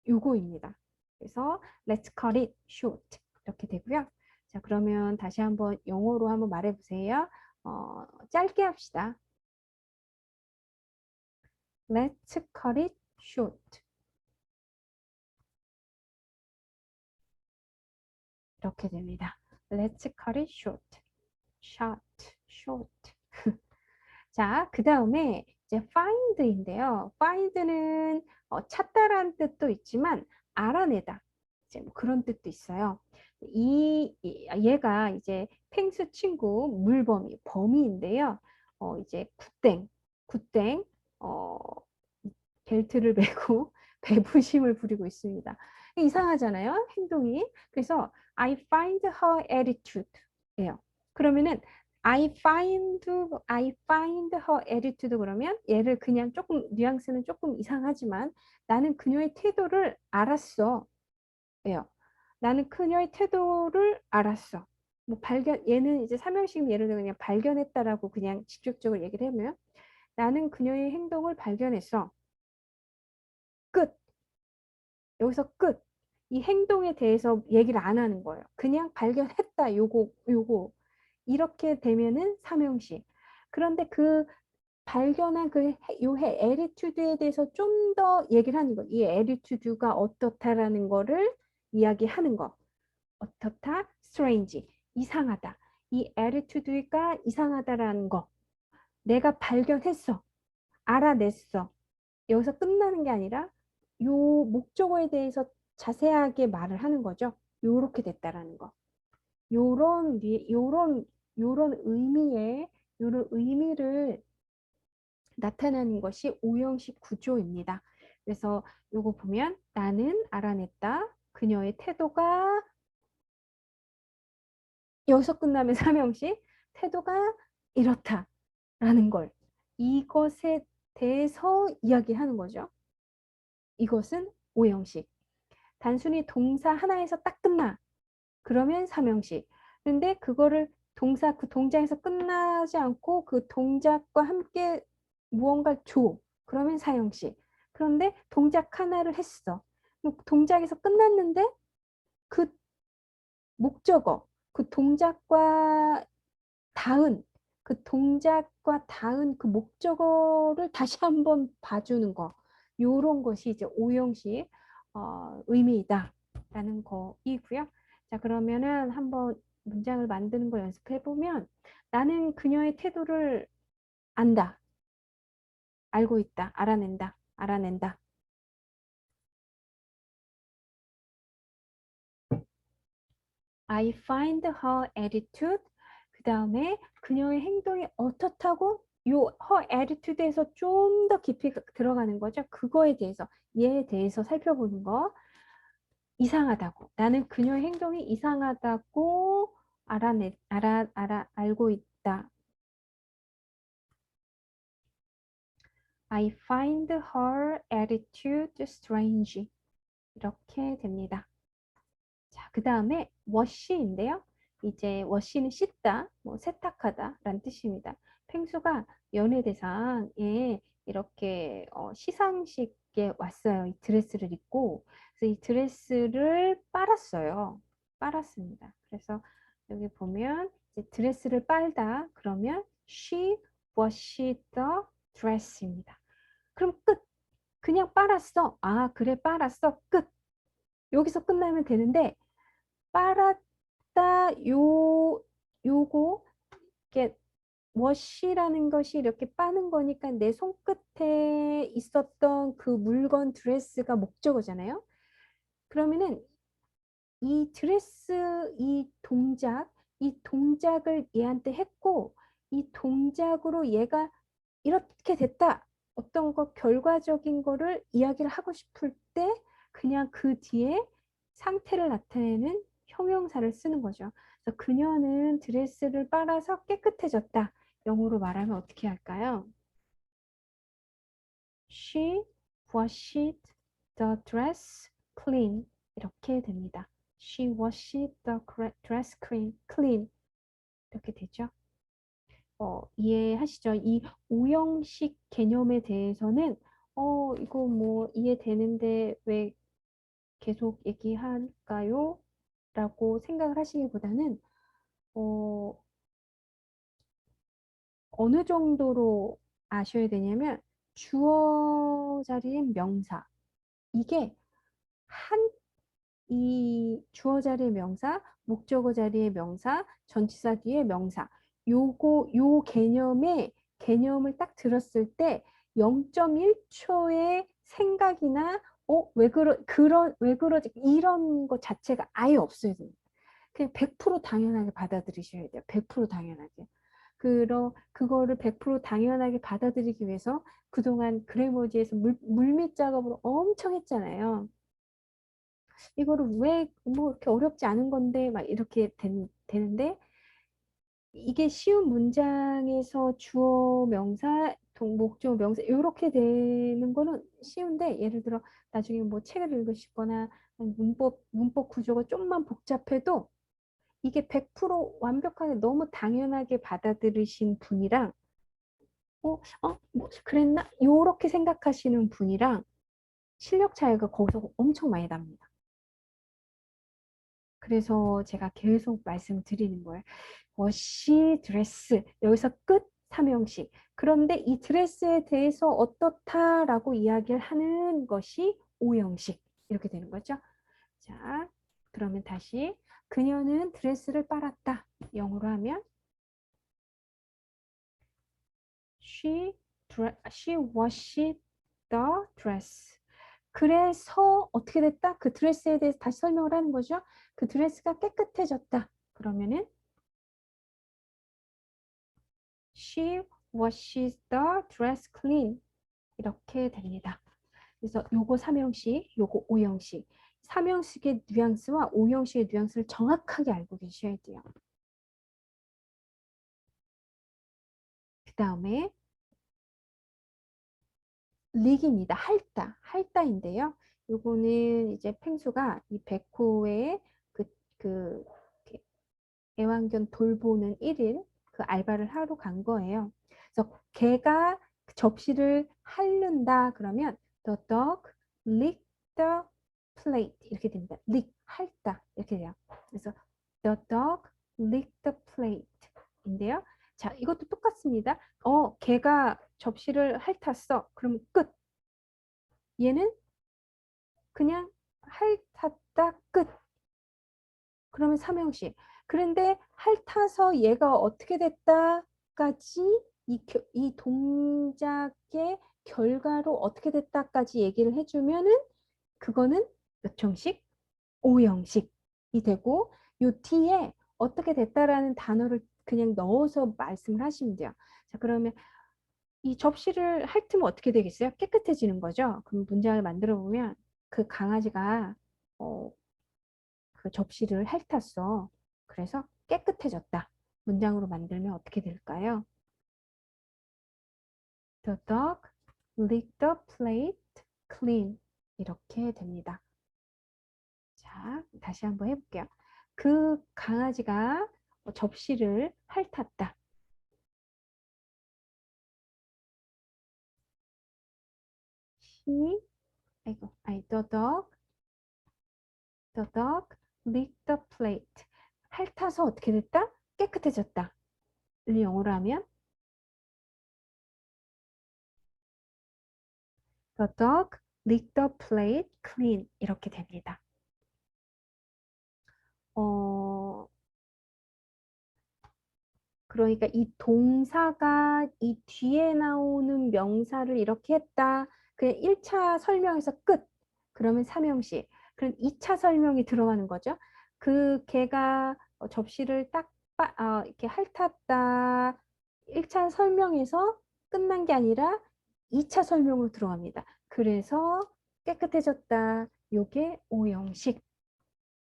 요거입니다. 그래서 let's cut it short 이렇게 되고요. 자, 그러면 다시 한번 영어로 한번 말해보세요. 짧게 합시다. Let's cut it short. 이렇게 됩니다. Let's cut it short. Short, short. 자, 그 다음에 이제 find인데요. find는 찾다라는 뜻도 있지만 알아내다. 이제 뭐 그런 뜻도 있어요. 얘가 이제 펭수 친구 범위인데요. 이제 굿땡, 어, 벨트를 매고 배부심을 부리고 있습니다. 이상하잖아요, 행동이. 그래서 I find her attitude예요. 그러면은 I find her attitude 그러면 얘를 그냥 조금 뉘앙스는 조금 이상하지만 나는 그녀의 태도를 알았어. 예요. 나는 그녀의 태도를 알았어. 뭐 얘는 이제 삼형식 예를 들어 그냥 발견했다라고 그냥 직접적으로 얘기를 하면 나는 그녀의 행동을 발견했어. 끝. 여기서 끝. 이 행동에 대해서 얘기를 안 하는 거예요. 그냥 발견했다. 요거. 이렇게 되면은 삼형식. 그런데 그 발견한 요해 에리튜드에 대해서 좀 더 얘기를 하는 거. 이 에리튜드가 어떻다라는 거를 이야기하는 거. 어떻다? strange. 이상하다. 이 에리튜드가 이상하다라는 거. 내가 발견했어. 알아냈어. 여기서 끝나는 게 아니라 요 목적어에 대해서 자세하게 말을 하는 거죠. 요렇게 됐다라는 거. 요런 요런 요런 의미를 나타내는 것이 오형식 구조입니다. 그래서 요거 보면 나는 알아냈다. 그녀의 태도가 여기서 끝나면 삼형식 태도가 이렇다라는 걸 이것에 대해서 이야기하는 거죠. 이것은 오형식. 단순히 동사 하나에서 딱 끝나. 그러면 삼형식. 근데 그거를 그 동작에서 끝나지 않고 그 동작과 함께 무언가를 줘. 그러면 사형식. 그런데 동작 하나를 했어. 동작에서 끝났는데 그 목적어, 그 동작과 닿은 그 목적어를 다시 한번 봐주는 거. 요런 것이 이제 오형식 의미이다라는 거이고요. 자, 그러면은 한번 문장을 만드는 거 연습해 보면 나는 그녀의 태도를 안다. 알고 있다. 알아낸다. I find her attitude. 그 다음에 그녀의 행동이 어떻다고 요 her attitude에서 좀 더 깊이 들어가는 거죠. 그거에 대해서, 얘에 대해서 살펴보는 거. 이상하다고. 나는 그녀의 행동이 이상하다고 알고 있다. I find her attitude strange. 이렇게 됩니다. 자, 그 다음에 wash인데요. 이제 wash는 씻다, 뭐 세탁하다 라는 뜻입니다. 펭수가 연예대상에 이렇게 시상식에 왔어요. 이 드레스를 입고. 그래서 이 드레스를 빨았어요. 빨았습니다. 그래서 여기 보면 이제 드레스를 빨다 그러면 she washed the dress입니다. 그럼 끝. 그냥 빨았어. 아, 그래, 빨았어. 끝. 여기서 끝나면 되는데 빨았다 요거 이게 워시라는 것이 이렇게 빠는 거니까 내 손끝에 있었던 그 물건 드레스가 목적어잖아요. 그러면은 이 드레스 이 동작을 얘한테 했고 이 동작으로 얘가 이렇게 됐다. 어떤 거 결과적인 거를 이야기를 하고 싶을 때 그냥 그 뒤에 상태를 나타내는 형용사를 쓰는 거죠. 그래서 그녀는 드레스를 빨아서 깨끗해졌다. 영어로 말하면 어떻게 할까요? She washed the dress clean. 이렇게 됩니다. She washed the dress clean. 이렇게 되죠. 이해하시죠? 이 오형식 개념에 대해서는 이거 뭐 이해되는데 왜 계속 얘기할까요? 라고 생각을 하시기보다는 어, 어느 정도로 아셔야 되냐면 주어 자리엔 명사 이게 이 주어 자리의 명사, 목적어 자리의 명사, 전치사 뒤에 명사. 요 개념을 딱 들었을 때 0.1초의 생각이나 왜 그러지 이런 거 자체가 아예 없어야 됩니다. 그냥 100% 당연하게 받아들이셔야 돼요. 100% 당연하게. 그거를 100% 당연하게 받아들이기 위해서 그동안 그래머지에서 물밑 작업을 엄청 했잖아요. 이거를 왜 뭐 이렇게 어렵지 않은 건데 막 이렇게 되는데 이게 쉬운 문장에서 주어 명사 목적어 명사 이렇게 되는 거는 쉬운데 예를 들어 나중에 뭐 책을 읽으시거나 문법 구조가 좀만 복잡해도 이게 100% 완벽하게 너무 당연하게 받아들이신 분이랑 뭐 그랬나? 요렇게 생각하시는 분이랑 실력 차이가 거기서 엄청 많이 납니다. 그래서 제가 계속 말씀드리는 거예요. 워시 드레스 여기서 끝 삼형식. 그런데 이 드레스에 대해서 어떻다라고 이야기를 하는 것이 오형식 이렇게 되는 거죠. 자, 그러면 다시 그녀는 드레스를 빨았다. 영어로 하면 she washed the dress. 그래서 어떻게 됐다? 그 드레스에 대해서 다시 설명을 하는 거죠. 그 드레스가 깨끗해졌다. 그러면은 She washes the dress clean. 이렇게 됩니다. 그래서 요거 삼형식, 요거 오형식. 삼형식의 뉘앙스와 오형식의 뉘앙스를 정확하게 알고 계셔야 돼요. 그 다음에 릭입니다. 할다인데요. 요거는 이제 펭수가 이 백호의 그 애완견 돌보는 1일 그 알바를 하러 간 거예요. 그래서 걔가 접시를 핥는다 그러면 the dog licked the plate 이렇게 됩니다. lick 핥다 이렇게 돼요. 그래서 the dog licked the plate 인데요. 자, 이것도 똑같습니다. 걔가 접시를 핥았어. 그러면 끝. 얘는 그냥 핥았다 끝. 그러면 삼형식. 그런데 핥아서 얘가 어떻게 됐다까지 이 동작의 결과로 어떻게 됐다까지 얘기를 해주면은 그거는 몇 형식? 오형식이 되고 요 뒤에 어떻게 됐다라는 단어를 그냥 넣어서 말씀을 하시면 돼요. 자, 그러면 이 접시를 핥으면 어떻게 되겠어요? 깨끗해지는 거죠. 그럼 문장을 만들어 보면 그 강아지가 어, 그 접시를 핥았어. 그래서 깨끗해졌다. 문장으로 만들면 어떻게 될까요? The dog licked the plate clean. 이렇게 됩니다. 자, 다시 한번 해볼게요. 그 강아지가 접시를 핥았다. He, the dog licked the plate. 핥아서 어떻게 됐다? 깨끗해졌다. 를 영어로 하면 the dog licked the plate clean. 이렇게 됩니다. 어, 그러니까 이 동사가 이 뒤에 나오는 명사를 이렇게 했다. 그냥 1차 설명에서 끝. 그러면 삼형식. 그럼 2차 설명이 들어가는 거죠. 그 걔가 접시를 이렇게 핥았다. 1차 설명에서 끝난 게 아니라 2차 설명으로 들어갑니다. 그래서 깨끗해졌다. 요게 오형식.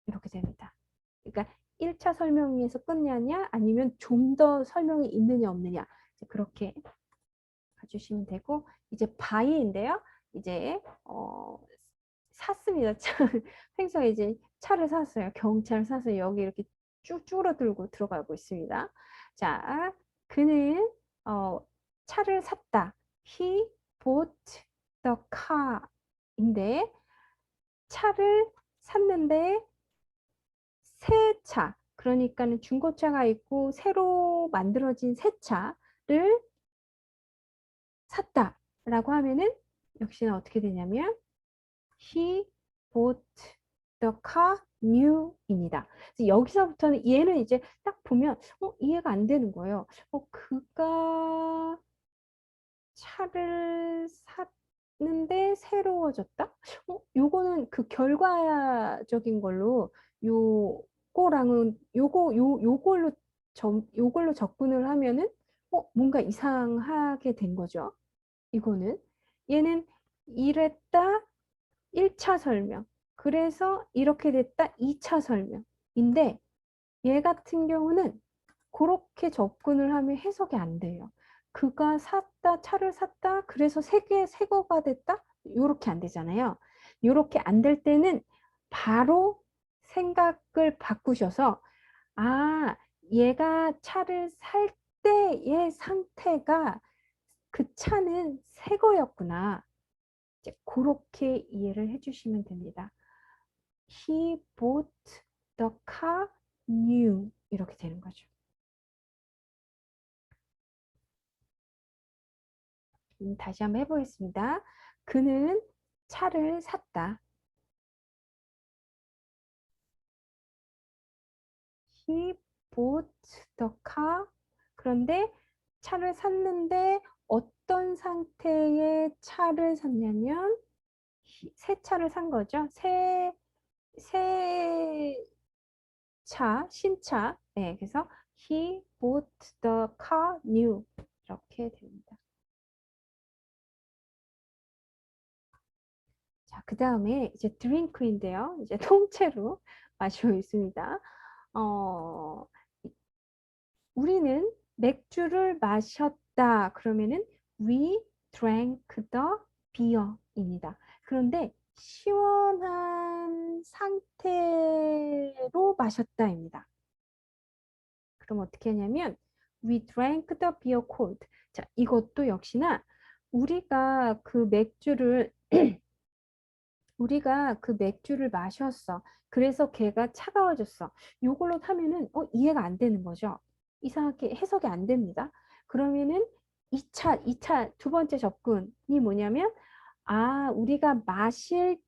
이렇게 됩니다. 그러니까 1차 설명에서 끝냐냐 아니면 좀 더 설명이 있느냐 없느냐 그렇게 봐주시면 되고 이제 바이인데요. 이제 샀습니다. 횡성 이제 차를 샀어요. 경차를 사서 여기 이렇게 쭉 줄어들고 들어가고 있습니다. 자, 그는 차를 샀다. He bought the car인데 차를 샀는데 새 차, 그러니까는 중고차가 있고 새로 만들어진 새 차를 샀다라고 하면은 역시나 어떻게 되냐면 he bought the car new입니다. 여기서부터는 얘는 이제 딱 보면 이해가 안 되는 거예요. 그가 차를 샀는데 새로워졌다? 요거는 그 결과적인 걸로 요거랑은 요걸로 접근을 하면은 뭔가 이상하게 된 거죠. 이거는 얘는 이랬다 1차 설명. 그래서 이렇게 됐다 2차 설명인데 얘 같은 경우는 그렇게 접근을 하면 해석이 안 돼요. 그가 샀다, 차를 샀다, 그래서 새 거가 됐다? 요렇게 안 되잖아요. 요렇게 안 될 때는 바로 생각을 바꾸셔서, 아, 얘가 차를 살 때의 상태가 그 차는 새 거였구나. 이제 그렇게 이해를 해주시면 됩니다. He bought the car new. 이렇게 되는 거죠. 다시 한번 해보겠습니다. 그는 차를 샀다. He bought the car. 그런데 차를 샀는데 어떤 상태의 차를 샀냐면 새 차를 산 거죠. 새 신차. 네, 그래서 he bought the car new. 이렇게 됩니다. 자, 그 다음에 이제 드링크인데요. 이제 통째로 마시고 있습니다. 어, 우리는 맥주를 마셨다. 그러면은 we drank the beer입니다. 그런데 시원한 상태로 마셨다입니다. 그럼 어떻게 하냐면 we drank the beer cold. 자, 이것도 역시나 우리가 그 맥주를 마셨어. 그래서 걔가 차가워졌어. 요걸로 하면은 이해가 안 되는 거죠. 이상하게 해석이 안 됩니다. 그러면은 2차 두 번째 접근이 뭐냐면 우리가 마실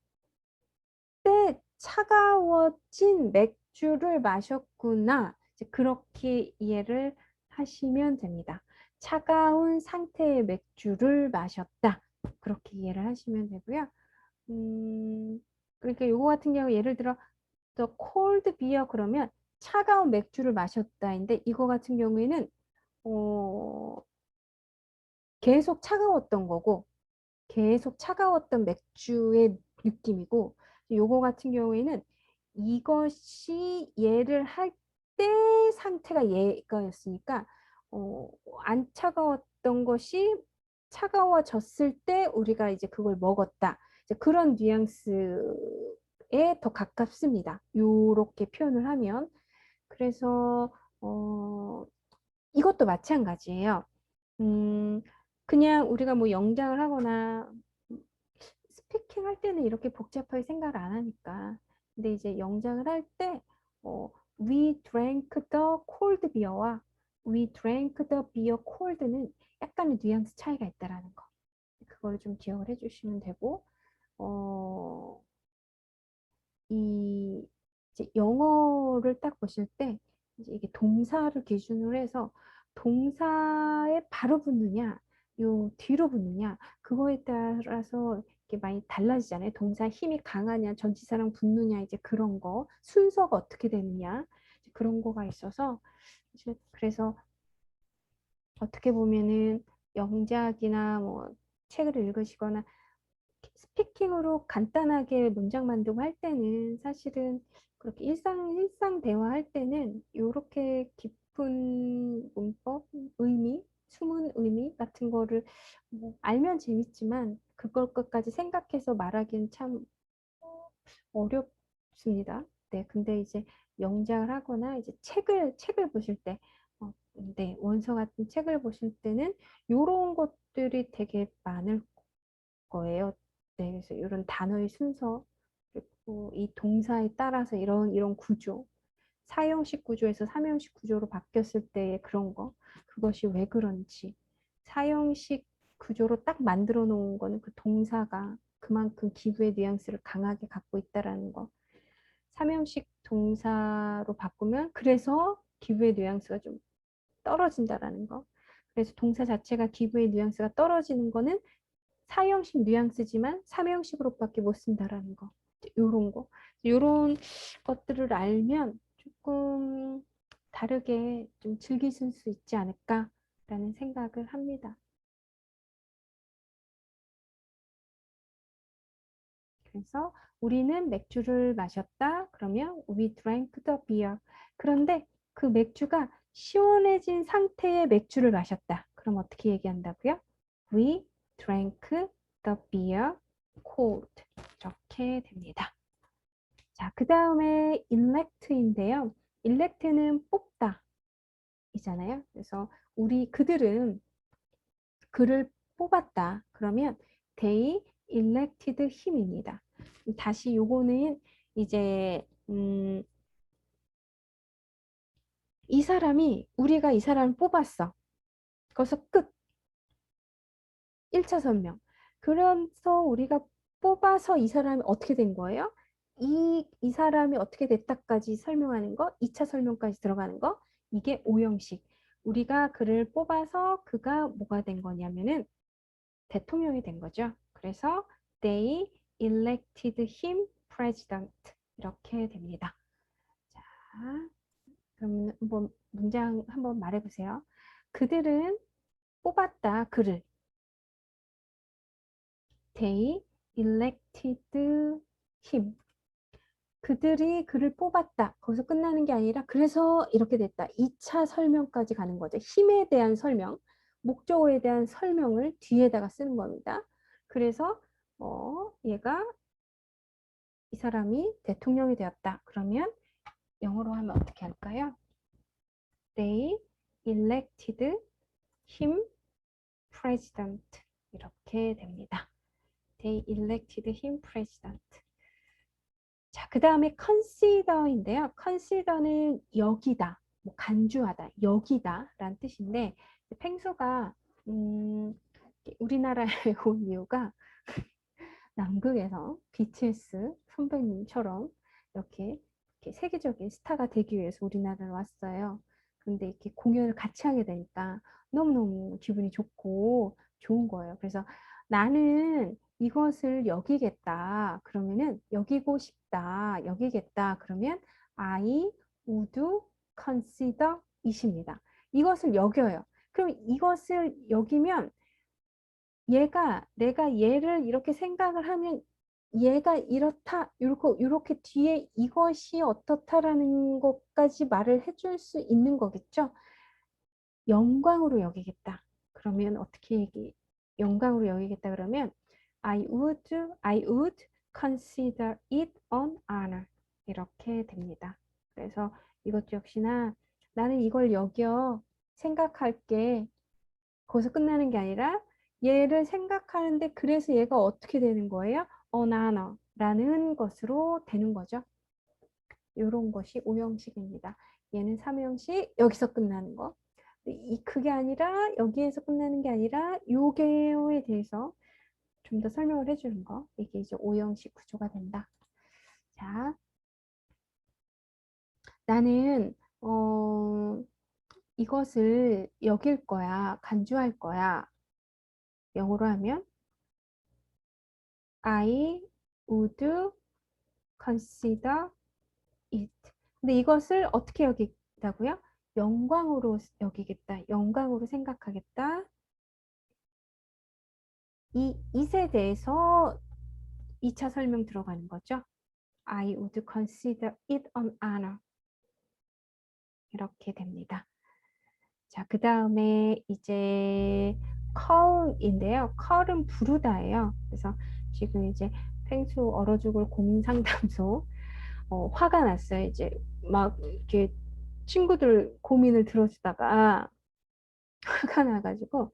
때 차가워진 맥주를 마셨구나. 이제 그렇게 이해를 하시면 됩니다. 차가운 상태의 맥주를 마셨다. 그렇게 이해를 하시면 되고요. 그러니까 요거 같은 경우 예를 들어 the cold beer 그러면 차가운 맥주를 마셨다인데 이거 같은 경우에는 어, 계속 차가웠던 거고 계속 차가웠던 맥주의 느낌이고 요거 같은 경우에는 이것이 얘를 할 때 상태가 얘가였으니까 안 차가웠던 것이 차가워졌을 때 우리가 이제 그걸 먹었다. 이제 그런 뉘앙스에 더 가깝습니다. 요렇게 표현을 하면. 그래서 이것도 마찬가지예요. 음, 그냥 우리가 뭐 영장을 하거나 스피킹 할 때는 이렇게 복잡하게 생각을 안 하니까. 근데 이제 영장을 할 때, we drank the cold beer와 we drank the beer cold는 약간의 뉘앙스 차이가 있다라는 거. 그거를 좀 기억을 해주시면 되고, 어, 이 이제 영어를 딱 보실 때 이제 이게 동사를 기준으로 해서 동사에 바로 붙느냐, 요 뒤로 붙느냐, 그거에 따라서 이게 많이 달라지잖아요. 동사 힘이 강하냐, 전치사랑 붙느냐, 이제 그런 거 순서가 어떻게 되느냐, 그런 거가 있어서 이제 그래서 어떻게 보면은 영작이나 뭐 책을 읽으시거나 스피킹으로 간단하게 문장 만들고 할 때는 사실은 그렇게 일상 대화할 때는 이렇게 깊은 문법, 의미, 숨은 의미 같은 거를 뭐 알면 재밌지만 그걸 것까지 생각해서 말하기는 참 어렵습니다. 네, 근데 이제 영작을 하거나 이제 책을 보실 때, 네, 원서 같은 책을 보실 때는 이런 것들이 되게 많을 거예요. 네, 그래서 이런 단어의 순서, 그리고 이 동사에 따라서 이런 구조, 사형식 구조에서 삼형식 구조로 바뀌었을 때의 그런 거, 그것이 왜 그런지, 사형식 구조로 딱 만들어 놓은 거는 그 동사가 그만큼 기부의 뉘앙스를 강하게 갖고 있다라는 거. 삼형식 동사로 바꾸면 그래서 기부의 뉘앙스가 좀 떨어진다라는 거. 그래서 동사 자체가 기부의 뉘앙스가 떨어지는 거는 사형식 뉘앙스지만 삼형식으로밖에 못 쓴다라는 거. 요런 거. 요런 것들을 알면 조금 다르게 좀 즐기실 수 있지 않을까라는 생각을 합니다. 그래서 우리는 맥주를 마셨다. 그러면 we drank the beer. 그런데 그 맥주가 시원해진 상태의 맥주를 마셨다. 그럼 어떻게 얘기한다고요? We drank the beer cold. 이렇게 됩니다. 자, 그 다음에 elect인데요. elect는 뽑다 이잖아요. 그래서 그들은 그를 뽑았다. 그러면 they elected him입니다. 다시 요거는 이제 우리가 이 사람을 뽑았어. 거기서 끝. 1차 설명. 그래서 우리가 뽑아서 이 사람이 어떻게 된 거예요? 이 사람이 어떻게 됐다까지 설명하는 거, 2차 설명까지 들어가는 거, 이게 오형식. 우리가 그를 뽑아서 그가 뭐가 된 거냐면은 대통령이 된 거죠. 그래서 they elected him president. 이렇게 됩니다. 자, 그럼 한번 문장 한번 말해보세요. 그들은 뽑았다, 그를. They elected him. 그들이 그를 뽑았다. 거기서 끝나는 게 아니라 그래서 이렇게 됐다. 2차 설명까지 가는 거죠. 힘에 대한 설명, 목적어에 대한 설명을 뒤에다가 쓰는 겁니다. 그래서 얘가 이 사람이 대통령이 되었다. 그러면 영어로 하면 어떻게 할까요? They elected him president. 이렇게 됩니다. They elected him president. 자, 그 다음에 consider인데요. consider는 여기다, 뭐 간주하다, 여기다 라는 뜻인데 펭수가 우리나라에 온 이유가 남극에서 BTS 선배님처럼 이렇게 세계적인 스타가 되기 위해서 우리나라로 왔어요. 근데 이렇게 공연을 같이 하게 되니까 너무너무 기분이 좋고 좋은 거예요. 그래서 나는 이것을 여기겠다. 그러면은 여기고 싶다. 여기겠다. 그러면 I would consider it입니다. 이것을 여겨요. 그럼 이것을 여기면 내가 얘를 이렇게 생각을 하면 얘가 이렇다, 이렇게 뒤에 이것이 어떻다라는 것까지 말을 해줄 수 있는 거겠죠? 영광으로 여기겠다. 그러면 영광으로 여기겠다 그러면 I would consider it an honor. 이렇게 됩니다. 그래서 이것도 역시나 나는 이걸 생각할게. 거기서 끝나는 게 아니라 얘를 생각하는데 그래서 얘가 어떻게 되는 거예요? honor라는 것으로 되는 거죠. 이런 것이 5형식입니다. 얘는 3형식 여기서 끝나는 거. 그게 아니라 여기에서 끝나는 게 아니라 요게에 대해서 좀 더 설명을 해주는 거. 이게 이제 5형식 구조가 된다. 자, 나는 이것을 여길 거야. 간주할 거야. 영어로 하면 I would consider it. 근데 이것을 어떻게 여기다고요? 영광으로 여기겠다. 영광으로 생각하겠다. 이 it에 대해서 2차 설명 들어가는 거죠. I would consider it an honor. 이렇게 됩니다. 자, 그 다음에 이제 call인데요. call은 부르다예요. 그래서 지금 이제 펭수 얼어 죽을 고민 상담소 화가 났어요. 이제 막 이렇게 친구들 고민을 들어주다가 화가 나가지고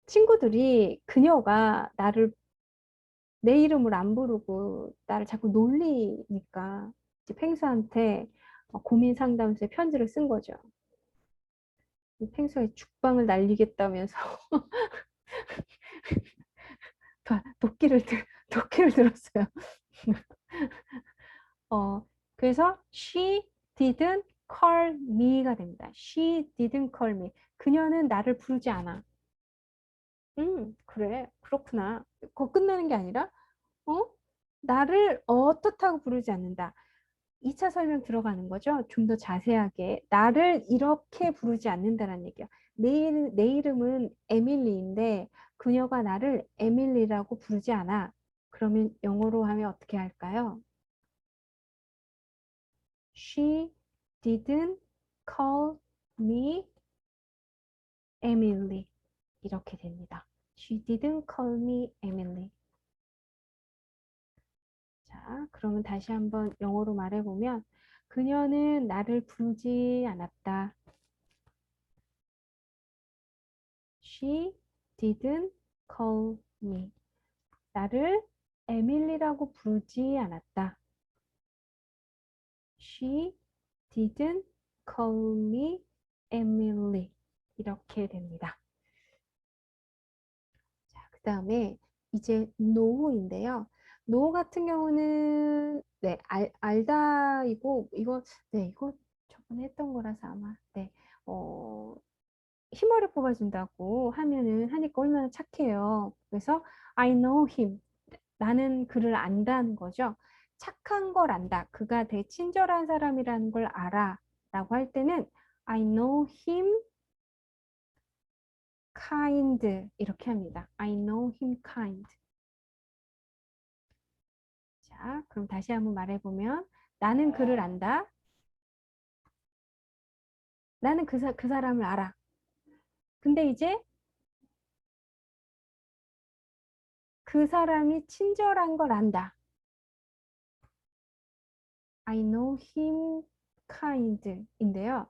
친구들이 그녀가 내 이름을 안 부르고 나를 자꾸 놀리니까 이제 펭수한테 고민 상담소에 편지를 쓴 거죠. 펭수가 죽방을 날리겠다면서 도끼를 들었어요. 그래서 she didn't call me가 됩니다. She didn't call me. 그녀는 나를 부르지 않아. 그래. 그렇구나. 그거 끝나는 게 아니라 나를 어떻다고 부르지 않는다. 2차 설명 들어가는 거죠. 좀 더 자세하게. 나를 이렇게 부르지 않는다는 얘기야. 내 이름은 에밀리인데 그녀가 나를 에밀리라고 부르지 않아. 그러면 영어로 하면 어떻게 할까요? She didn't call me Emily. 이렇게 됩니다. She didn't call me Emily. 자, 그러면 다시 한번 영어로 말해보면 그녀는 나를 부르지 않았다. She didn't call me. 나를 에밀리라고 부르지 않았다. She didn't call me Emily. 이렇게 됩니다. 자, 그 다음에 이제 no인데요. no 같은 경우는 네, 알다이고 이거 저번에 했던 거라서 아마 네, 힘어를 뽑아준다고 하니까 얼마나 착해요. 그래서 I know him. 나는 그를 안다는 거죠. 착한 걸 안다. 그가 되게 친절한 사람이라는 걸 알아. 라고 할 때는 I know him kind. 이렇게 합니다. I know him kind. 자, 그럼 다시 한번 말해보면 나는 그를 안다. 나는 그 사람을 알아. 근데 이제 그 사람이 친절한 걸 안다. I know him kind인데요.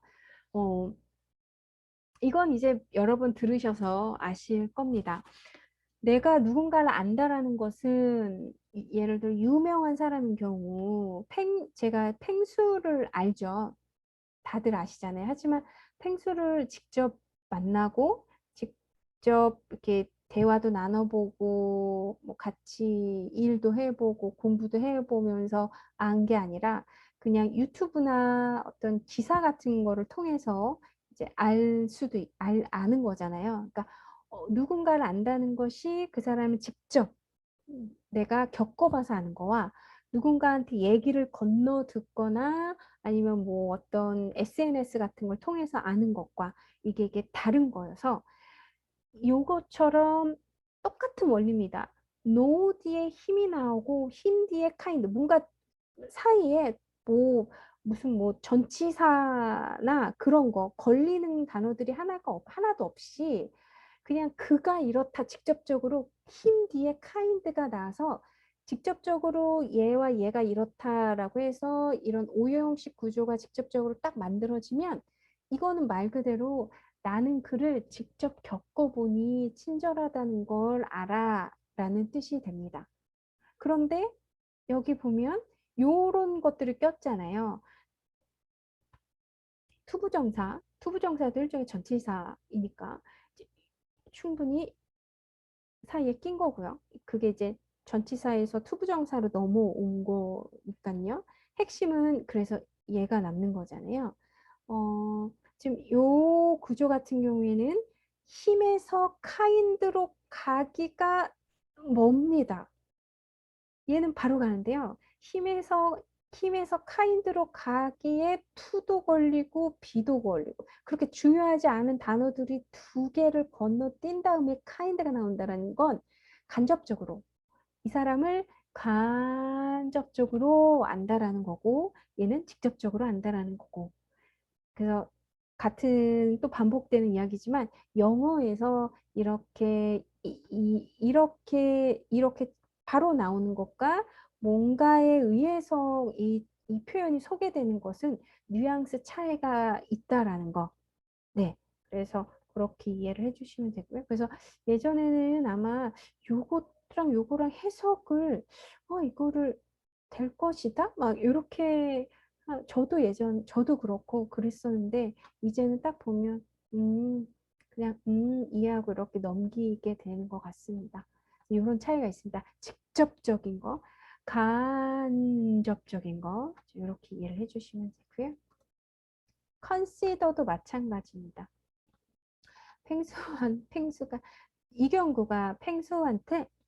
이건 이제 여러 번 들으셔서 아실 겁니다. 내가 누군가를 안다라는 것은 예를 들어 유명한 사람인 경우 제가 펭수를 알죠. 다들 아시잖아요. 하지만 펭수를 직접 만나고 직접 이렇게 대화도 나눠보고 뭐 같이 일도 해보고 공부도 해보면서 안 게 아니라 그냥 유튜브나 어떤 기사 같은 거를 통해서 이제 아는 거잖아요. 그러니까 누군가를 안다는 것이 그 사람을 직접 내가 겪어봐서 아는 거와 누군가한테 얘기를 건너 듣거나 아니면 뭐 어떤 SNS 같은 걸 통해서 아는 것과 이게 다른 거여서 요것처럼 똑같은 원리입니다. 노 뒤에 힘이 나오고 힘 뒤에 카인드 뭔가 사이에 뭐 무슨 뭐 전치사나 그런 거 걸리는 단어들이 하나도 없이 그냥 그가 이렇다 직접적으로 힘 뒤에 카인드가 나서 직접적으로 얘와 얘가 이렇다라고 해서 이런 오형식 구조가 직접적으로 딱 만들어지면 이거는 말 그대로 나는 그를 직접 겪어보니 친절하다는 걸 알아 라는 뜻이 됩니다. 그런데 여기 보면 요런 것들을 꼈잖아요. 투부정사도 일종의 전치사이니까 충분히 사이에 낀 거고요. 그게 이제 전치사에서 투부정사로 넘어온 거니까요. 핵심은 그래서 얘가 남는 거잖아요. 지금 요 구조 같은 경우에는 힘에서 카인드로 가기가 멉니다. 얘는 바로 가는데요. 힘에서 카인드로 가기에 투도 걸리고 비도 걸리고 그렇게 중요하지 않은 단어들이 두 개를 건너뛴 다음에 카인드가 나온다는 건 간접적으로 이 사람을 간접적으로 안다라는 거고 얘는 직접적으로 안다라는 거고 그래서 같은 또 반복되는 이야기지만 영어에서 이렇게 바로 나오는 것과 뭔가에 의해서 이 표현이 소개되는 것은 뉘앙스 차이가 있다라는 거. 네. 그래서 그렇게 이해를 해주시면 되고요. 그래서 예전에는 아마 요거랑 요거랑 해석을 이거를 될 것이다? 막 이렇게 저도 그렇고 그랬었는데 이제는 딱 보면 그냥 이해하고 이렇게 넘기게 되는 것 같습니다. 이런 차이가 있습니다. 직접적인 거, 간접적인 거 이렇게 이해를 해주시면 되고요. 컨시더도 마찬가지입니다. 펭수가 이경구가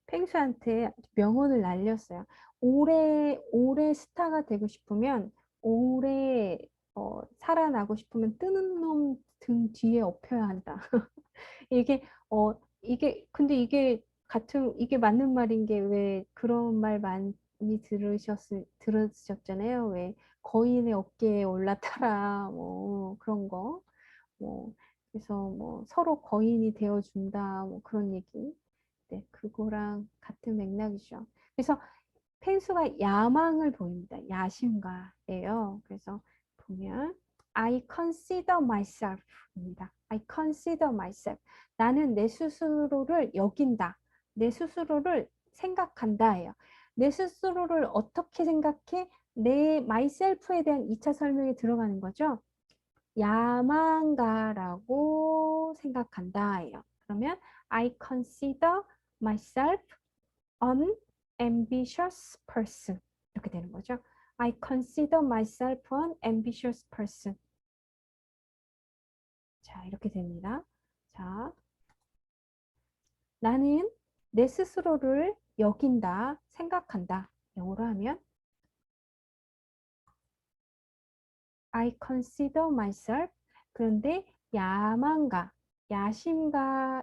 펭수한테 명언을 날렸어요. 오래 스타가 되고 싶으면 오래 살아나고 싶으면 뜨는 놈 등 뒤에 업혀야 한다. 이게 근데 이게 맞는 말인 게 왜 그런 말 많이 들으셨잖아요. 왜 거인의 어깨에 올라타라 뭐 그런 거. 뭐 그래서 뭐 서로 거인이 되어준다 뭐 그런 얘기. 네, 그거랑 같은 맥락이죠. 그래서 펜수가 야망을 보입니다. 야심가예요. 그래서 보면 I consider myself입니다. I consider myself. 나는 내 스스로를 여긴다. 내 스스로를 생각한다예요. 내 스스로를 어떻게 생각해? 내 myself에 대한 2차 설명이 들어가는 거죠. 야망가라고 생각한다예요. 그러면 I consider myself an ambitious person. 이렇게 되는 거죠. I consider myself an ambitious person. 자, 이렇게 됩니다. 자, 나는 내 스스로를 여긴다, 생각한다. 영어로 하면 I consider myself. 그런데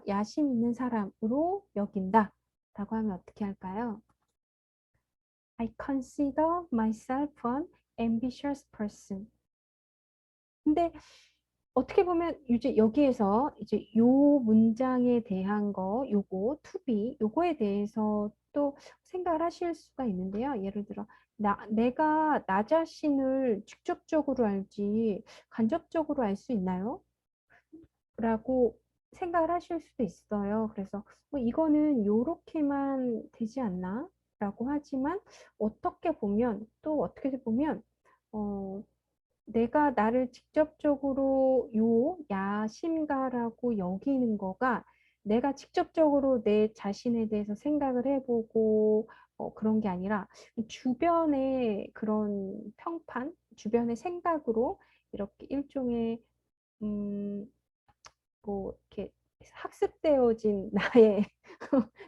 야심 있는 사람으로 여긴다. 라고 하면 어떻게 할까요? I consider myself an ambitious person. 근데 어떻게 보면 이제 여기에서 이제 요 문장에 대한 거, 요거, to be, 요거에 대해서 또 생각을 하실 수가 있는데요. 예를 들어, 내가 나 자신을 직접적으로 알지 간접적으로 알 수 있나요? 라고 생각을 하실 수도 있어요. 그래서 이거는 요렇게만 되지 않나? 라고 하지만 어떻게 보면 어, 내가 나를 직접적으로 요 야심가라고 여기는 거가 내가 직접적으로 내 자신에 대해서 생각을 해보고 그런 게 아니라 주변의 그런 주변의 생각으로 이렇게 일종의 음, 뭐 이렇게 학습되어진 나의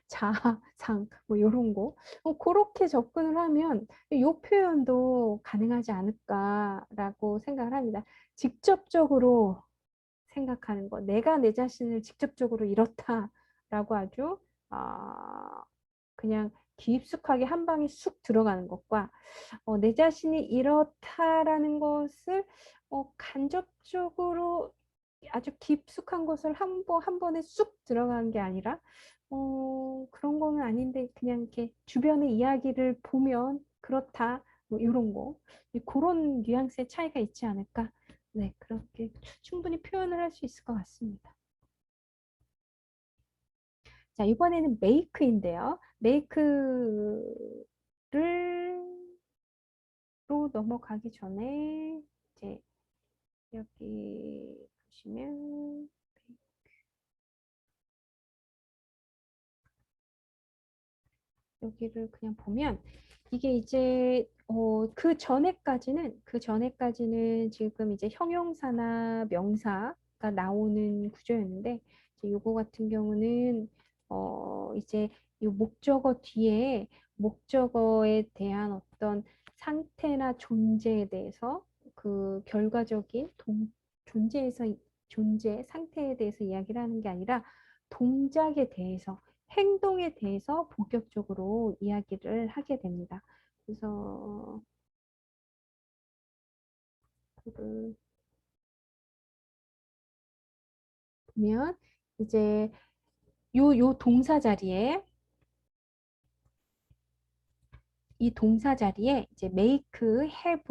자, 상, 뭐 요런 거. 그렇게 접근을 하면 이 표현도 가능하지 않을까라고 생각을 합니다. 직접적으로 생각하는 거. 내가 내 자신을 직접적으로 이렇다라고 아주 그냥 깊숙하게 한 방에 쑥 들어가는 것과 내 자신이 이렇다라는 것을 간접적으로 아주 깊숙한 것을 한 번에 쑥 들어가는 게 아니라 그런 거는 아닌데 그냥 이렇게 주변의 이야기를 보면 그렇다 뭐 이런 거 그런 뉘앙스의 차이가 있지 않을까 네 그렇게 충분히 표현을 할 수 있을 것 같습니다. 자 이번에는 메이크인데요. 메이크를 로 넘어가기 전에 이제 여기 보시면 여기를 그냥 보면 이게 이제 그 전에까지는 지금 이제 형용사나 명사가 나오는 구조였는데 이제 요거 같은 경우는 이제 이 목적어 뒤에 목적어에 대한 어떤 상태나 존재에 대해서 그 결과적인 존재에서 존재 상태에 대해서 이야기를 하는 게 아니라 동작에 대해서 행동에 대해서 본격적으로 이야기를 하게 됩니다. 그래서 그를 보면 이제 요 동사 자리에 이 동사 자리에 이제 make, have,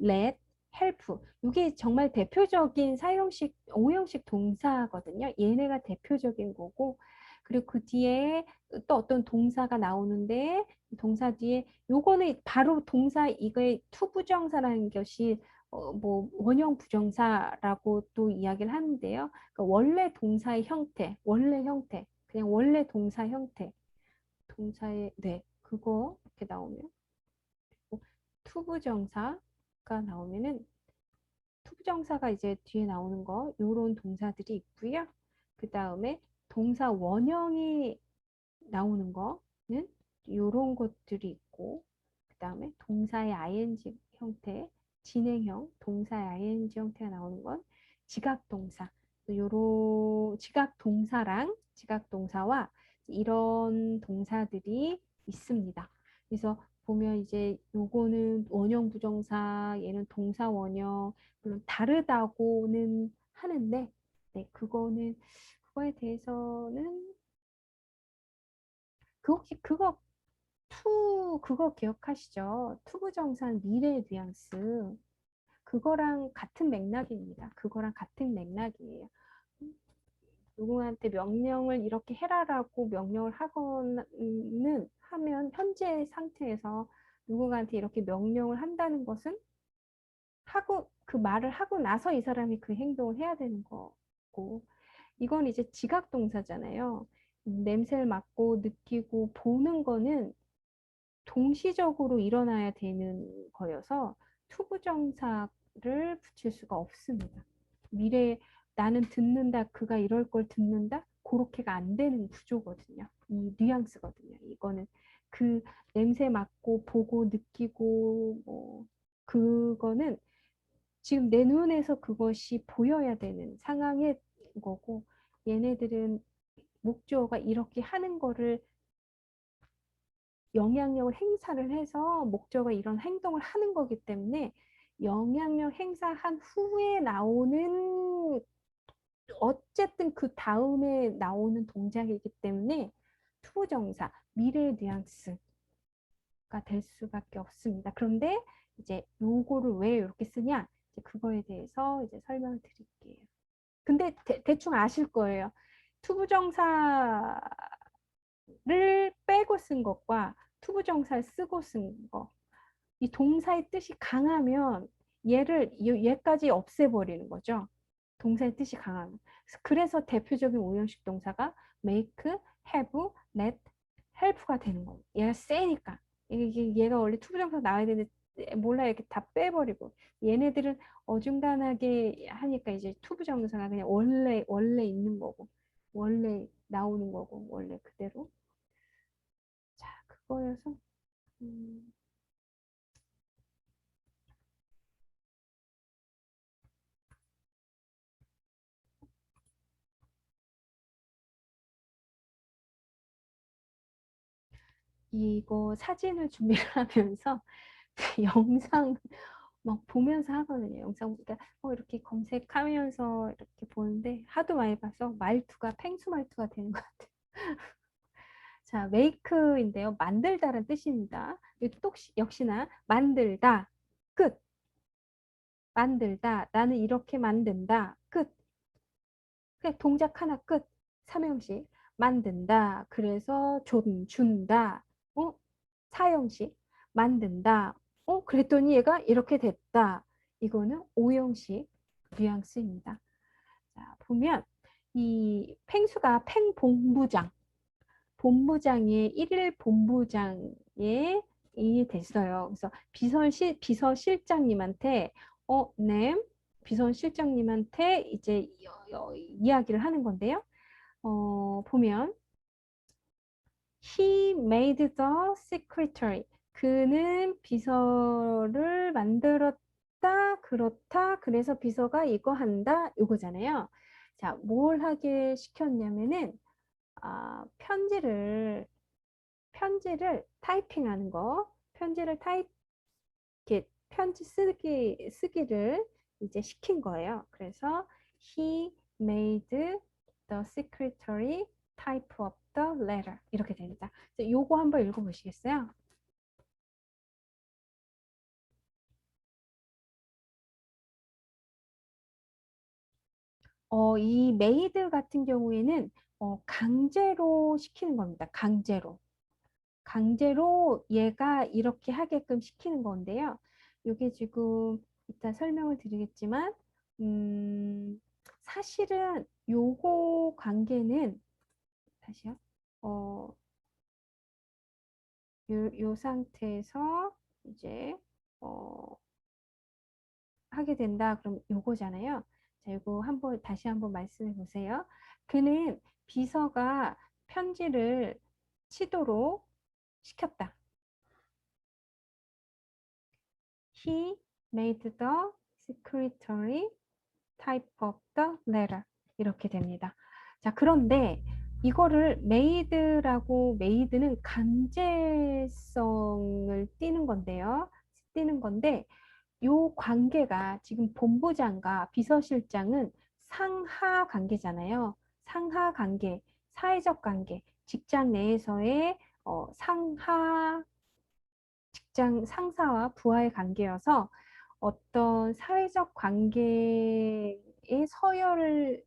let, help 이게 정말 대표적인 사형식, 오형식 동사거든요. 얘네가 대표적인 거고 그리고 그 뒤에 또 어떤 동사가 나오는데 동사 뒤에 요거는 바로 동사 이거의 투부정사라는 것이 뭐 원형 부정사라고 또 이야기를 하는데요. 그러니까 원래 동사의 형태, 원래 형태, 그냥 원래 동사 형태, 동사의 네 그거 이렇게 나오면 투부정사가 나오면은 투부정사가 이제 뒤에 나오는 거 요런 동사들이 있고요. 그 다음에 동사 원형이 나오는 거는 요런 것들이 있고 그 다음에 동사의 ing 형태 진행형 동사의 ing 형태가 나오는 건 지각동사 요런 지각동사와 이런 동사들이 있습니다. 그래서 보면 이제 요거는 원형 부정사 얘는 동사 원형 물론 다르다고는 하는데 네 그거는 그거에 대해서는 그 혹시 그거 기억하시죠? 투부정사는 미래 뉘앙스 그거랑 같은 맥락입니다. 그거랑 같은 맥락이에요. 누구한테 명령을 이렇게 해라라고 명령을 하거는 하면 현재 상태에서 누군가한테 이렇게 명령을 한다는 것은 하고 그 말을 하고 나서 이 사람이 그 행동을 해야 되는 거고 이건 이제 지각 동사잖아요. 냄새를 맡고 느끼고 보는 거는 동시적으로 일어나야 되는 거여서 투부정사를 붙일 수가 없습니다. 미래에 나는 듣는다, 그가 이럴 걸 듣는다, 그렇게가 안 되는 구조거든요. 이 뉘앙스거든요. 이거는 그 냄새 맡고 보고 느끼고 뭐 그거는 지금 내 눈에서 그것이 보여야 되는 상황의 거고 얘네들은 목조어가 이렇게 하는 거를 영향력을 행사를 해서 목적을 이런 행동을 하는 거기 때문에 영향력 행사한 후에 나오는 어쨌든 그 다음에 나오는 동작이기 때문에 투부정사, 미래 뉘앙스가 될 수밖에 없습니다. 그런데 이제 요거를 왜 이렇게 쓰냐? 이제 그거에 대해서 이제 설명을 드릴게요. 근데 대충 아실 거예요. 투부정사 를 빼고 쓴 것과 투부정사를 쓰고 쓴 거. 이 동사의 뜻이 강하면 얘까지 없애버리는 거죠. 동사의 뜻이 강하면. 그래서 대표적인 오형식 동사가 make, have, let, help가 되는 거예요. 얘가 세니까. 얘가 원래 투부정사 나와야 되는데 몰라 이렇게 다 빼버리고 얘네들은 어중간하게 하니까 이제 투부정사가 그냥 원래 있는 거고 원래 나오는 거고 원래 그대로. 자, 그거여서 음, 이거 사진을 준비를 하면서 영상 막 보면서 하거든요. 영상 그러니까 이렇게 검색하면서 이렇게 보는데 하도 많이 봐서 말투가 펭수 말투가 되는 것 같아요. 자, 메이크인데요. 만들다라는 뜻입니다. 또 역시나 만들다, 끝. 만들다, 나는 이렇게 만든다, 끝. 그냥 동작 하나 끝. 삼형식. 만든다. 그래서 준다. 어? 사형식. 만든다. 그랬더니 얘가 이렇게 됐다. 이거는 오형식 뉘앙스입니다. 자, 보면 이 팽수가 팽본부장. 본부장의 일일 본부장에 이 됐어요. 그래서 비서실장님한테 네, 비서실장님한테 이제 이야기를 하는 건데요. 보면 He made the secretary. 그는 비서를 만들었다, 그렇다. 그래서 비서가 이거 한다, 이거잖아요. 자, 뭘 하게 시켰냐면은 편지를 타이핑하는 거, 편지를 이렇게 편지 쓰기를 이제 시킨 거예요. 그래서 he made the secretary type up the letter 이렇게 됩니다. 요거 한번 읽어보시겠어요? 이 made 같은 경우에는 강제로 시키는 겁니다. 강제로 얘가 이렇게 하게끔 시키는 건데요. 이게 지금 이따 설명을 드리겠지만 사실은 요거 관계는 다시요. 어, 요 상태에서 이제 어, 하게 된다. 그럼 요거잖아요. 자, 요거 다시 한번 말씀해 보세요. 그는 비서가 편지를 치도록 시켰다. He made the secretary type of the letter. 이렇게 됩니다. 자, 그런데 이거를 made는 강제성을 띠는 건데, 요 관계가 지금 본부장과 비서실장은 상하 관계잖아요. 상하 관계, 사회적 관계, 직장 내에서의 직장 상사와 부하의 관계여서 어떤 사회적 관계의 서열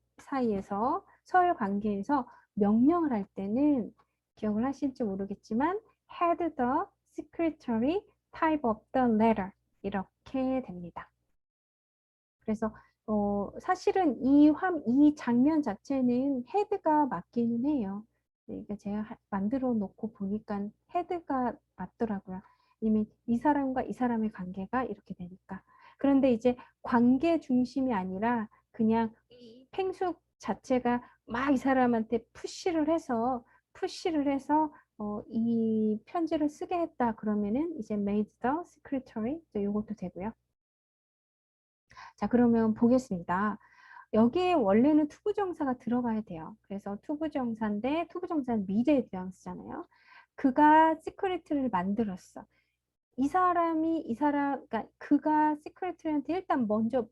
관계에서 명령을 할 때는 기억을 하실지 모르겠지만 had the secretary type of the letter 이렇게 됩니다. 그래서 사실은 이 장면 자체는 헤드가 맞기는 해요. 그러니까 제가 만들어 놓고 보니까 헤드가 맞더라고요. 이미 이 사람과 이 사람의 관계가 이렇게 되니까. 그런데 이제 관계 중심이 아니라 그냥 이 팽숙 자체가 막 이 사람한테 푸시를 해서 이 편지를 쓰게 했다 그러면은 이제 made the secretary 이것도 되고요. 자, 그러면 보겠습니다. 여기에 원래는 투부정사가 들어가야 돼요. 그래서 투부정사는 미래 뉘앙스잖아요. 그가 시크릿을 만들었어. 그러니까 그가 시크릿한테 일단 먼저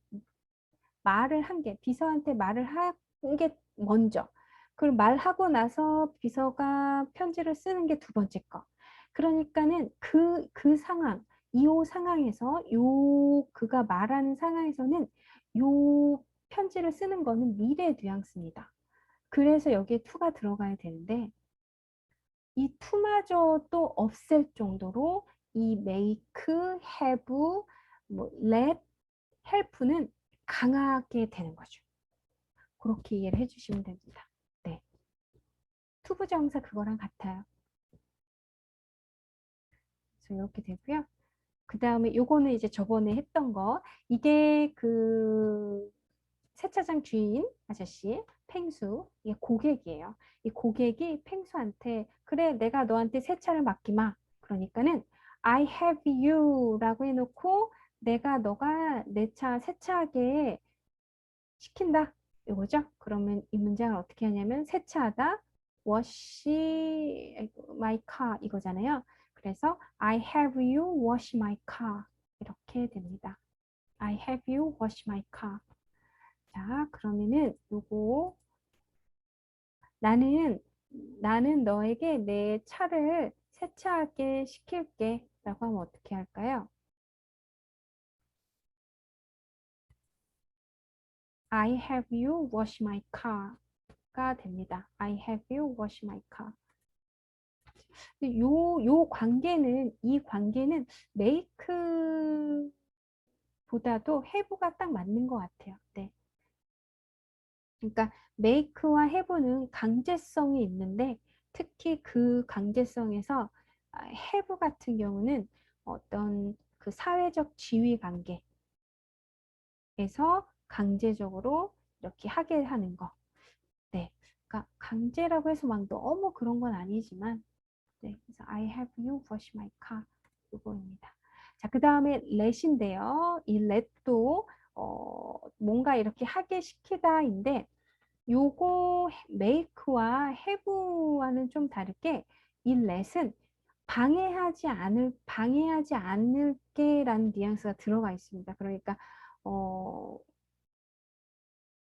말을 한 게, 비서한테 말을 한 게 먼저. 그리고 말하고 나서 비서가 편지를 쓰는 게 두 번째 거. 그러니까는 그 상황, 상황에서, 그가 말하는 상황에서는 요 편지를 쓰는 거는 미래 뉘앙스입니다. 그래서 여기에 to가 들어가야 되는데, 이 to마저도 없앨 정도로 이 make, have, let, help는 강하게 되는 거죠. 그렇게 이해를 해주시면 됩니다. 네. 투부정사 그거랑 같아요. 그래서 이렇게 되고요. 그 다음에 요거는 이제 저번에 했던 거. 이게 그 세차장 주인 아저씨 펭수, 이게 고객이에요. 이 고객이 펭수한테 그래 내가 너한테 세차를 맡기마. 그러니까는 I have you라고 해놓고 내가 너가 내 차 세차하게 시킨다. 이거죠. 그러면 이 문장을 어떻게 하냐면 세차하다 wash my car 이거잖아요. 그래서 I have you wash my car 이렇게 됩니다. I have you wash my car. 자, 그러면은 요거 나는 나는 너에게 내 차를 세차하게 시킬게 라고 하면 어떻게 할까요? I have you wash my car가 됩니다. I have you wash my car. 요 관계는 이 관계는 make보다도 have가 딱 맞는 것 같아요. 네. 그러니까 make와 have는 강제성이 있는데 특히 그 강제성에서 have 같은 경우는 어떤 그 사회적 지위 관계에서 강제적으로 이렇게 하게 하는 거. 네. 그러니까 강제라고 해서 막 너무 그런 건 아니지만 네. 그래서 I have you wash my car 이거입니다. 자, 그 다음에 let인데요. 이 let도 뭔가 이렇게 하게 시키다인데 요거 make와 have와는 좀 다르게 이 let은 방해하지 않을게라는 뉘앙스가 들어가 있습니다. 그러니까 어,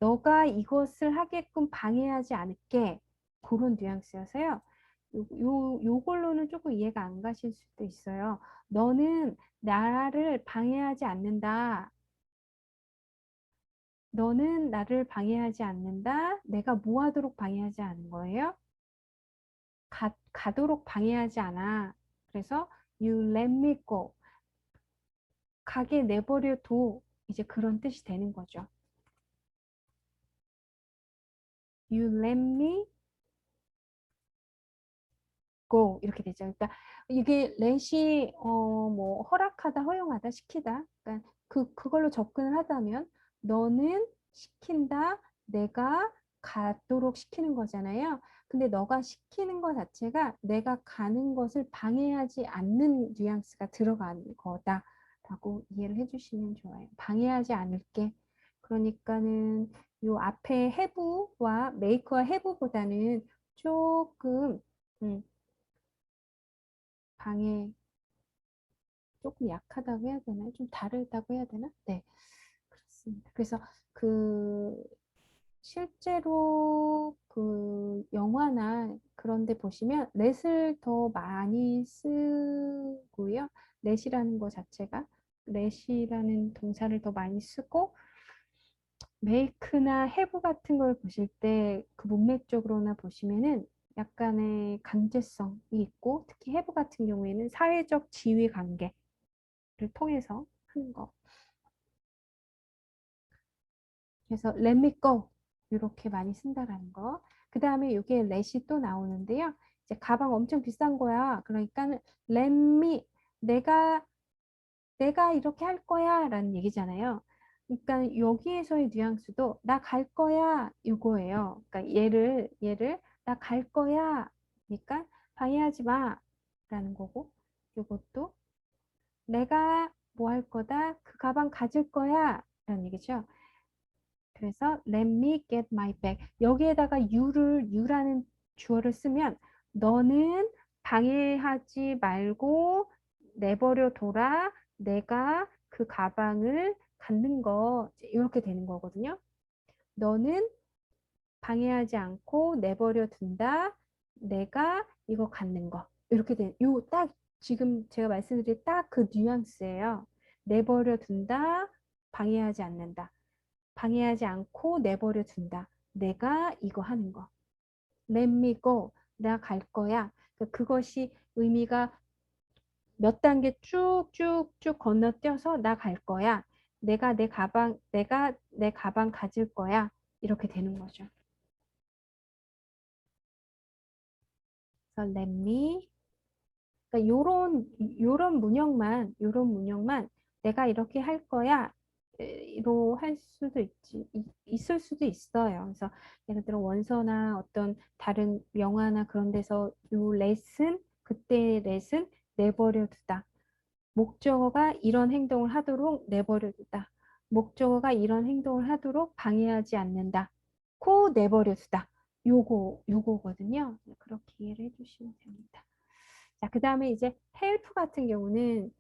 너가 이것을 하게끔 방해하지 않을게 그런 뉘앙스여서요. 요걸로는 조금 이해가 안 가실 수도 있어요. 너는 나를 방해하지 않는다. 너는 나를 방해하지 않는다. 내가 뭐 하도록 방해하지 않은 거예요? 가도록 방해하지 않아. 그래서 you let me go. 가게 내버려 둬. 이제 그런 뜻이 되는 거죠. You let me go 이렇게 되죠. 그러니까 이게 let이 뭐 허락하다, 허용하다, 시키다. 그러니까 그걸로 접근을 하다면 너는 시킨다, 내가 가도록 시키는 거잖아요. 근데 너가 시키는 것 자체가 내가 가는 것을 방해하지 않는 뉘앙스가 들어가는 거다라고 이해를 해주시면 좋아요. 방해하지 않을게. 그러니까는 요 앞에 have와 make와 have보다는 조금 방해 조금 약하다고 해야 되나요? 좀 다르다고 해야 되나? 네, 그렇습니다. 그래서 그 실제로 그 영화나 그런 데 보시면 렛을 더 많이 쓰고요. 렛이라는 거 자체가 렛이라는 동사를 더 많이 쓰고 메이크나 해부 같은 걸 보실 때 그 문맥적으로나 보시면은 약간의 강제성이 있고 특히 해부 같은 경우에는 사회적 지위 관계 통해서 하는 거. 그래서 let me go 이렇게 많이 쓴다라는 거. 그 다음에 이게 let이 또 나오는데요. 이제 가방 엄청 비싼 거야. 그러니까 let me 내가 이렇게 할 거야 라는 얘기잖아요. 그러니까 여기에서의 뉘앙스도 나 갈 거야 이거예요. 그러니까 얘를 나 갈 거야. 그러니까 방해하지 마 라는 거고 이것도 내가 뭐 할 거다 그 가방 가질 거야 라는 얘기죠. 그래서 let me get my bag 여기에다가 you라는 주어를 쓰면 너는 방해하지 말고 내버려 둬라 내가 그 가방을 갖는 거 이렇게 되는 거거든요. 너는 방해하지 않고 내버려 둔다. 내가 이거 갖는 거. 이렇게 된, 요 딱 지금 제가 말씀드린 딱 그 뉘앙스예요. 내버려 둔다. 방해하지 않는다. 방해하지 않고 내버려 둔다. 내가 이거 하는 거. Let me go. 내가 갈 거야. 그것이 의미가 몇 단계 쭉쭉쭉 건너뛰어서 나 갈 거야. 내가 내 가방 가질 거야. 이렇게 되는 거죠. 그래서 let me 그러니까 요런 문형만 내가 이렇게 할 거야 로 할 수도 있을 수도 있어요. 그래서 예를 들어 원서나 어떤 다른 영화나 그런 데서 요 레슨, 그때 레슨 내버려 두다. 목적어가 이런 행동을 하도록 내버려 두다. 목적어가 이런 행동을 하도록 방해하지 않는다. 코 내버려 두다. 요거거든요. 그렇게 이해를 해주시면 됩니다. 자, 그 다음에 이제 help 같은 경우는,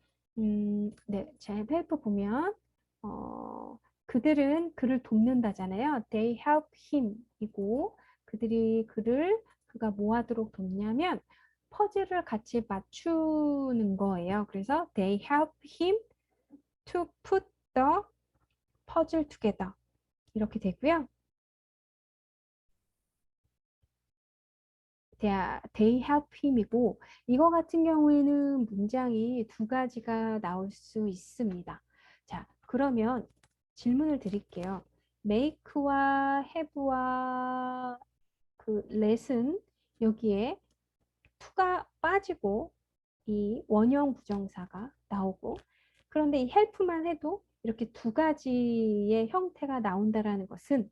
네, 제 help 보면, 그들은 그를 돕는다잖아요. They help him 이고, 그가 뭐 하도록 돕냐면, 퍼즐을 같이 맞추는 거예요. 그래서 they help him to put the puzzle together. 이렇게 되고요. They help him이고 이거 같은 경우에는 문장이 두 가지가 나올 수 있습니다. 자, 그러면 질문을 드릴게요. make와 have와 그 let은 여기에 to가 빠지고 이 원형 부정사가 나오고 그런데 이 help만 해도 이렇게 두 가지의 형태가 나온다라는 것은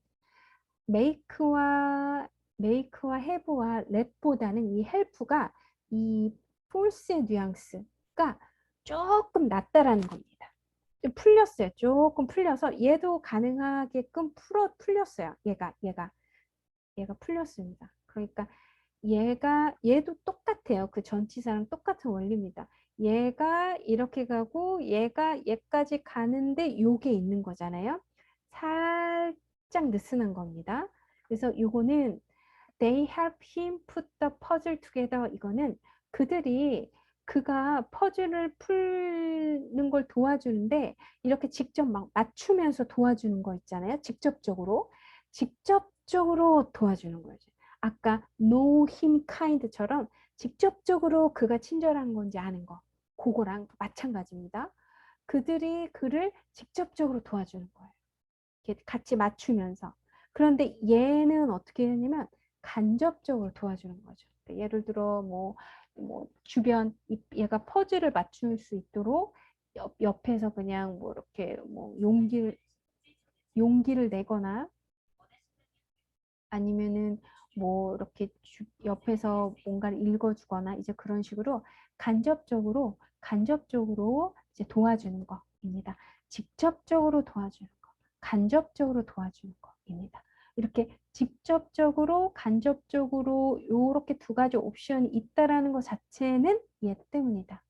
메이크와 have와 let보다는 이 help가 이 force의 뉘앙스가 조금 낮다라는 겁니다. 좀 풀렸어요. 조금 풀려서 얘도 가능하게끔 풀렸어요. 얘가 풀렸습니다. 그러니까 얘도 똑같아요. 그 전치사랑 똑같은 원리입니다. 얘가 이렇게 가고 얘가 얘까지 가는데 요게 있는 거잖아요. 살짝 느슨한 겁니다. 그래서 요거는 they help him put the puzzle together 이거는 그가 퍼즐을 푸는 걸 도와주는데 이렇게 직접 막 맞추면서 도와주는 거 있잖아요. 직접적으로 도와주는 거죠. 아까 know him kind처럼 직접적으로 그가 친절한 건지 아는 거 그거랑 마찬가지입니다. 그들이 그를 직접적으로 도와주는 거예요. 이렇게 같이 맞추면서. 그런데 얘는 어떻게 되냐면 간접적으로 도와주는 거죠. 그러니까 예를 들어 뭐 주변 얘가 퍼즐을 맞출 수 있도록 옆에서 그냥 뭐 이렇게 뭐 용기를 내거나 아니면은 뭐 이렇게 옆에서 뭔가를 읽어주거나 이제 그런 식으로 간접적으로 이제 도와주는 거입니다. 직접적으로 도와주는 거, 간접적으로 도와주는 거입니다. 이렇게 직접적으로, 간접적으로 이렇게 두 가지 옵션이 있다라는 것 자체는 얘 때문이다.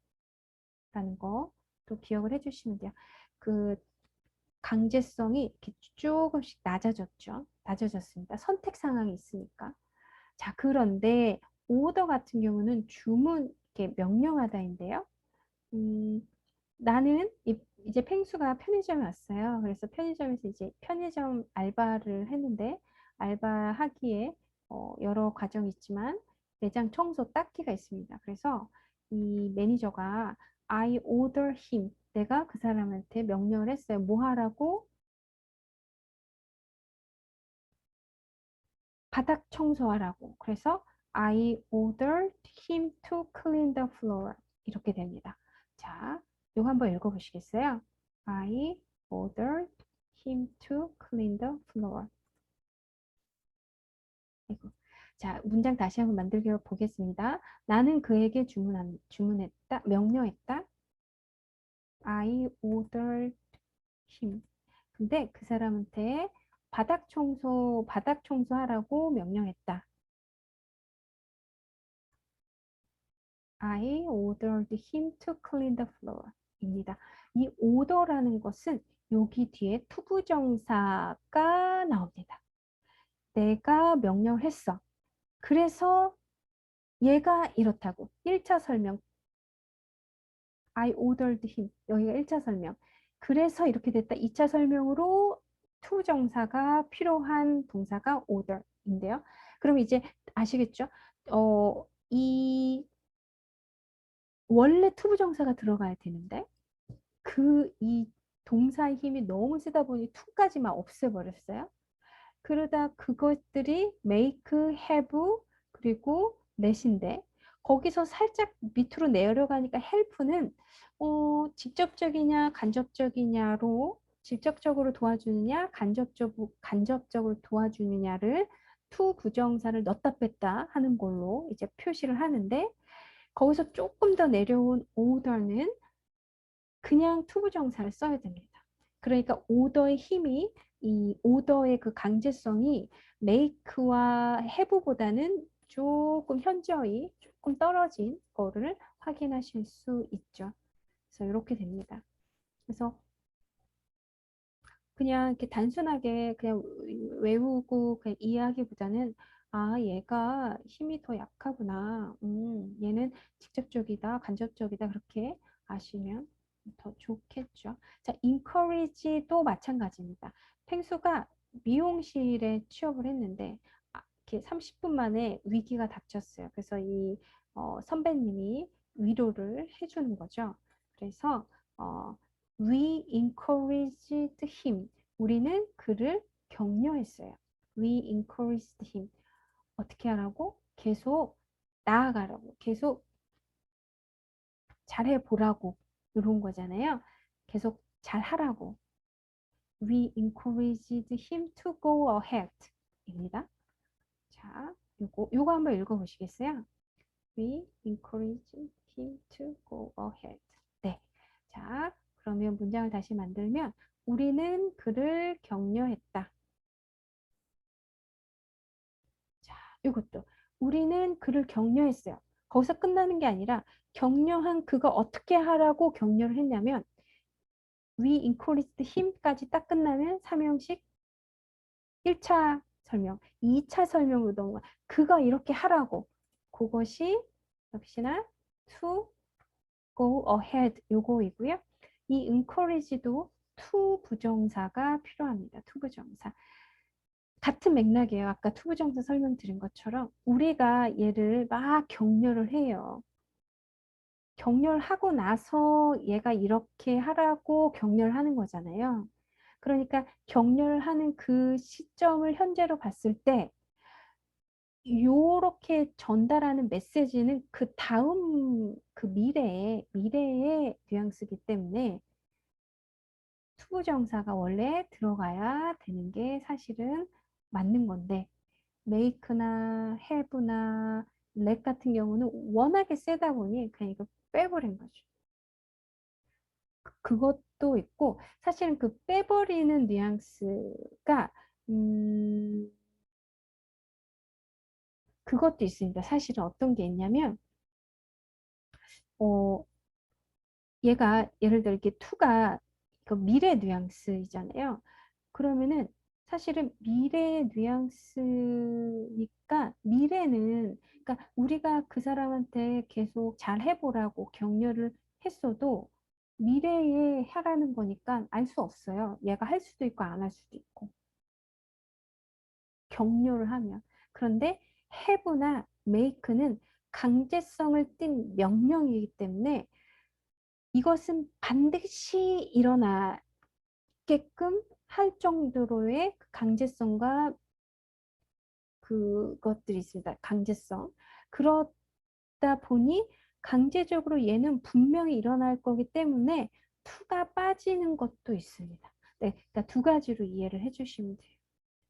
라는 거 또 기억을 해주시면 돼요. 그 강제성이 이렇게 조금씩 낮아졌습니다. 선택 상황이 있으니까. 자, 그런데 오더 같은 경우는 이렇게 명령하다인데요. 음, 나는 이제 펭수가 편의점에 왔어요. 그래서 편의점에서 이제 편의점 알바를 했는데 알바하기에 여러 과정이 있지만 매장 청소 닦기가 있습니다. 그래서 이 매니저가 I order him 내가 그 사람한테 명령을 했어요. 뭐 하라고? 바닥 청소하라고. 그래서 I ordered him to clean the floor. 이렇게 됩니다. 자, 이거 한번 읽어보시겠어요? I ordered him to clean the floor. 아이고. 자, 문장 다시 한번 만들기 보겠습니다. 나는 그에게 주문했다, 명령했다. I ordered him. 근데 그 사람한테 바닥 청소하라고 명령했다. I ordered him to clean the floor. 입니다. 이 order라는 것은 여기 뒤에 투부정사가 나옵니다. 내가 명령을 했어. 그래서 얘가 이렇다고. 1차 설명. I ordered him. 여기가 1차 설명. 그래서 이렇게 됐다. 2차 설명으로 투정사가 필요한 동사가 order인데요. 그럼 이제 아시겠죠? 이 원래 투부정사가 들어가야 되는데 이 동사의 힘이 너무 세다 보니 to까지만 없애버렸어요. 그러다 그것들이 make, have, 그리고 let인데 거기서 살짝 밑으로 내려가니까 help는 직접적이냐 간접적이냐로 직접적으로 도와주느냐, 간접적으로 도와주느냐를 to 부정사를 넣다 뺐다 하는 걸로 이제 표시를 하는데 거기서 조금 더 내려온 order는 그냥 to 부정사를 써야 됩니다. 그러니까 order의 힘이 이 order의 그 강제성이 make와 have보다는 조금 현저히 조금 떨어진 거를 확인하실 수 있죠. 그래서 이렇게 됩니다. 그래서 그냥 이렇게 단순하게 그냥 외우고 그냥 이해하기보다는 아, 얘가 힘이 더 약하구나. 얘는 직접적이다, 간접적이다 그렇게 아시면 더 좋겠죠. 자, encourage도 마찬가지입니다. 펭수가 미용실에 취업을 했는데 이렇게 30분 만에 위기가 닥쳤어요. 그래서 이 선배님이 위로를 해주는 거죠. 그래서 We encouraged him. 우리는 그를 격려했어요. We encouraged him. 어떻게 하라고? 계속 나아가라고. 계속 잘해보라고. 이런 거잖아요. 계속 잘하라고. We encouraged him to go ahead. 입니다. 자, 요거 한번 읽어보시겠어요? We encouraged him to go ahead. 네. 자, 그러면 문장을 다시 만들면 우리는 그를 격려했다. 자, 이것도 우리는 그를 격려했어요. 거기서 끝나는 게 아니라 격려한 그가 어떻게 하라고 격려를 했냐면 we encouraged him까지 딱 끝나면 삼형식 1차 설명, 2차 설명으로 넘어가. 그가 이렇게 하라고. 그것이 역시나 to go ahead 요거이고요. 이 encourage도 to 부정사가 필요합니다. to 부정사. 같은 맥락이에요. 아까 to 부정사 설명드린 것처럼 우리가 얘를 막 격려를 해요. 격려를 하고 나서 얘가 이렇게 하라고 격려를 하는 거잖아요. 그러니까 격려를 하는 그 시점을 현재로 봤을 때 요렇게 전달하는 메시지는 그 다음 그 미래의 뉘앙스이기 때문에 투부정사가 원래 들어가야 되는 게 사실은 맞는 건데 make나 have나 let 같은 경우는 워낙에 세다 보니 그냥 이거 빼버린 거죠. 그것도 있고 사실은 그 빼버리는 뉘앙스가 그것도 있습니다. 사실은 어떤 게 있냐면 어, 얘가 예를 들어 이렇게 투가 그 미래 뉘앙스이잖아요. 그러면은 사실은 미래 뉘앙스니까 미래는 그러니까 우리가 그 사람한테 계속 잘 해보라고 격려를 했어도 미래에 하라는 거니까 알 수 없어요. 얘가 할 수도 있고 안 할 수도 있고 격려를 하면 그런데 have나 make는 강제성을 띤 명령이기 때문에 이것은 반드시 일어나게끔 할 정도로의 강제성과 그것들이 있습니다. 강제성. 그러다 보니 강제적으로 얘는 분명히 일어날 거기 때문에 투가 빠지는 것도 있습니다. 네, 그러니까 두 가지로 이해를 해주시면 돼요.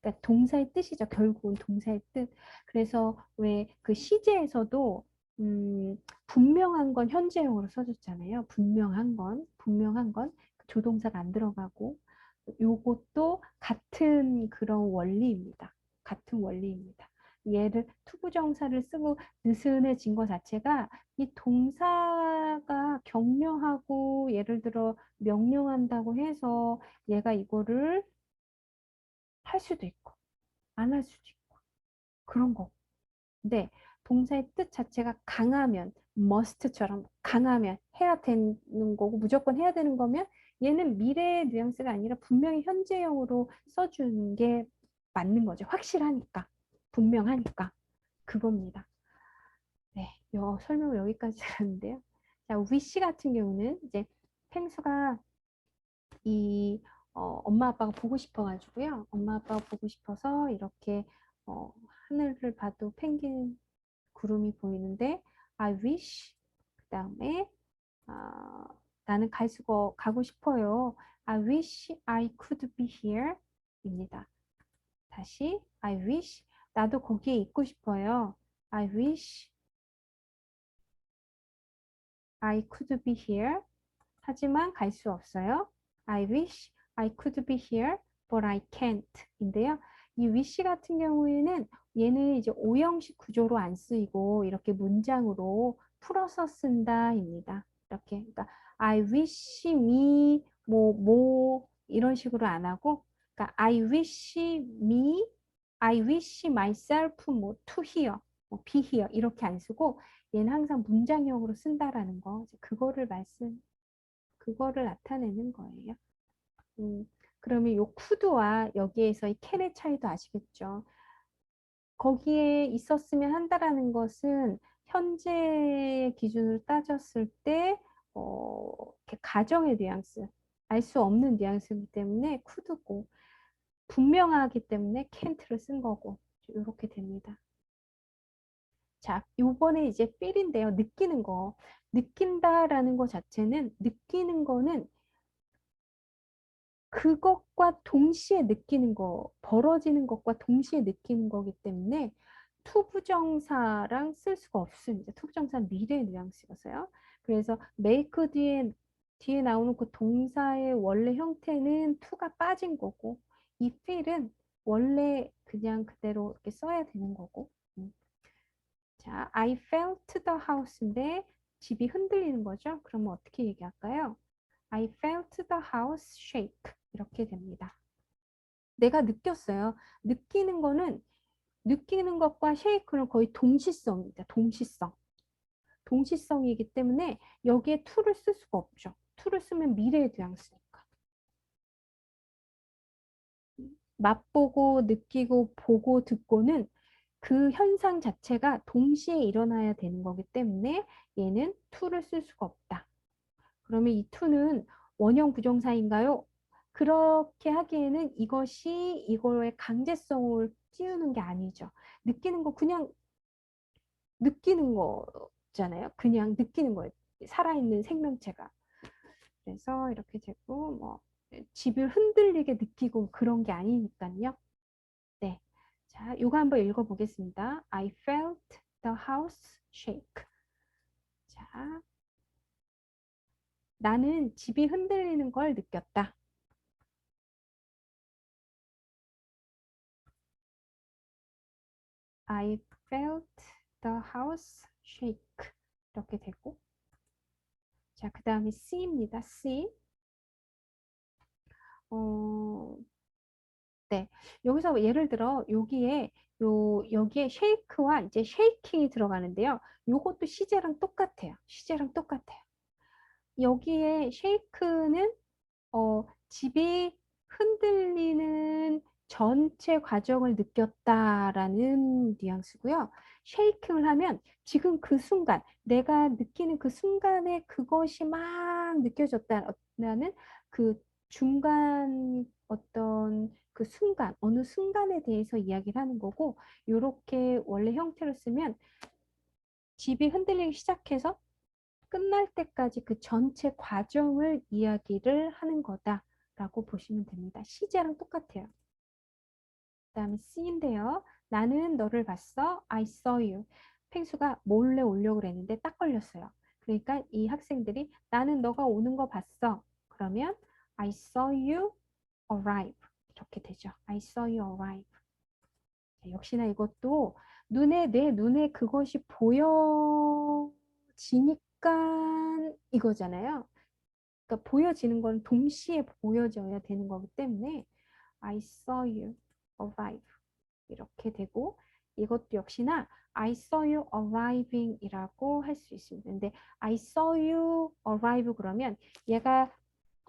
그러니까 동사의 뜻이죠. 결국은 동사의 뜻. 그래서 왜 그 시제에서도 분명한 건 현재형으로 써줬잖아요. 분명한 건 조동사가 안 들어가고 요것도 같은 그런 원리입니다. 같은 원리입니다. 얘를 투부정사를 쓰고 느슨해진 것 자체가 이 동사가 격려하고 예를 들어 명령한다고 해서 얘가 이거를 할 수도 있고 안 할 수도 있고 그런 거. 근데 동사의 뜻 자체가 강하면 must처럼 강하면 해야 되는 거고 무조건 해야 되는 거면 얘는 미래의 뉘앙스가 아니라 분명히 현재형으로 써주는 게 맞는 거죠. 확실하니까 분명하니까 그겁니다. 네, 설명을 여기까지 하는데요. 자, 위시 같은 경우는 이제 펭수가 이 엄마 아빠가 보고 싶어가지고요. 엄마 아빠가 보고 싶어서 이렇게 하늘을 봐도 펭귄 구름이 보이는데 I wish 그 다음에 나는 가고 싶어요. I wish I could be here 입니다. 다시 I wish 나도 거기에 있고 싶어요. I wish I could be here. 하지만 갈 수 없어요. I wish I could be here, but I can't. 인데요. 이 wish 같은 경우에는 얘는 이제 오형식 구조로 안 쓰이고 이렇게 문장으로 풀어서 쓴다입니다. 이렇게. 그러니까 I wish me 뭐 이런 식으로 안 하고 그러니까 I wish myself 뭐 to here, 뭐 be here 이렇게 안 쓰고 얘는 항상 문장형으로 쓴다라는 거. 그거를 나타내는 거예요. 그러면 요 could와 여기에서 이 can의 차이도 아시겠죠? 거기에 있었으면 한다라는 것은 현재 기준으로 따졌을 때 이렇게 가정의 뉘앙스, 알 수 없는 뉘앙스이기 때문에 could고 분명하기 때문에 can't를 쓴 거고 이렇게 됩니다. 자, 요번에 이제 feel인데요. 느끼는 거. 느낀다라는 거 자체는 느끼는 거는 그것과 동시에 느끼는 거, 벌어지는 것과 동시에 느끼는 거기 때문에 투부정사랑 쓸 수가 없습니다. 투부정사 미래 뉘앙스여서요. 그래서 make 뒤에 나오는 그 동사의 원래 형태는 to가 빠진 거고 이 feel은 원래 그냥 그대로 이렇게 써야 되는 거고. 자, I felt the house인데 집이 흔들리는 거죠. 그러면 어떻게 얘기할까요? I felt the house shake. 이렇게 됩니다. 내가 느꼈어요. 느끼는 것과 shake는 거의 동시성입니다. 동시성. 동시성이기 때문에 여기에 to를 쓸 수가 없죠. to를 쓰면 미래의 뉘앙스니까. 맛보고, 느끼고, 보고, 듣고는 그 현상 자체가 동시에 일어나야 되는 거기 때문에 얘는 to를 쓸 수가 없다. 그러면 이 to는 원형 부정사인가요? 그렇게 하기에는 이것이 이거의 강제성을 띄우는 게 아니죠. 느끼는 거 그냥 느끼는 거잖아요. 그냥 느끼는 거예요. 살아있는 생명체가. 그래서 이렇게 되고 뭐 집을 흔들리게 느끼고 그런 게 아니니까요. 네. 자, 이거 한번 읽어보겠습니다. I felt the house shake. 자, 나는 집이 흔들리는 걸 느꼈다. I felt the house shake. 이렇게 되고. 자, 그 다음에 C입니다. C. 네. 여기서 예를 들어 여기에 shake와 이제 shaking이 들어가는데요. 요것도 시제랑 똑같아요. 시제랑 똑같아요. 여기에 shake는 집이 흔들리는 전체 과정을 느꼈다라는 뉘앙스고요. 쉐이킹을 하면 지금 그 순간, 내가 느끼는 그 순간에 그것이 막 느껴졌다는 그 중간 어떤 그 순간, 어느 순간에 대해서 이야기를 하는 거고, 이렇게 원래 형태로 쓰면 집이 흔들리기 시작해서 끝날 때까지 그 전체 과정을 이야기를 하는 거다라고 보시면 됩니다. 시제랑 똑같아요. 그 다음에 C인데요. 나는 너를 봤어. I saw you. 펭수가 몰래 오려고 그랬는데 딱 걸렸어요. 그러니까 이 학생들이 나는 너가 오는 거 봤어. 그러면 I saw you arrive. 이렇게 되죠. I saw you arrive. 역시나 이것도 내 눈에 그것이 보여지니까 이거잖아요. 그러니까 보여지는 건 동시에 보여져야 되는 거기 때문에 I saw you arrive 이렇게 되고 이것도 역시나 I saw you arriving 이라고 할 수 있습니다. 근데 I saw you arrive 그러면 얘가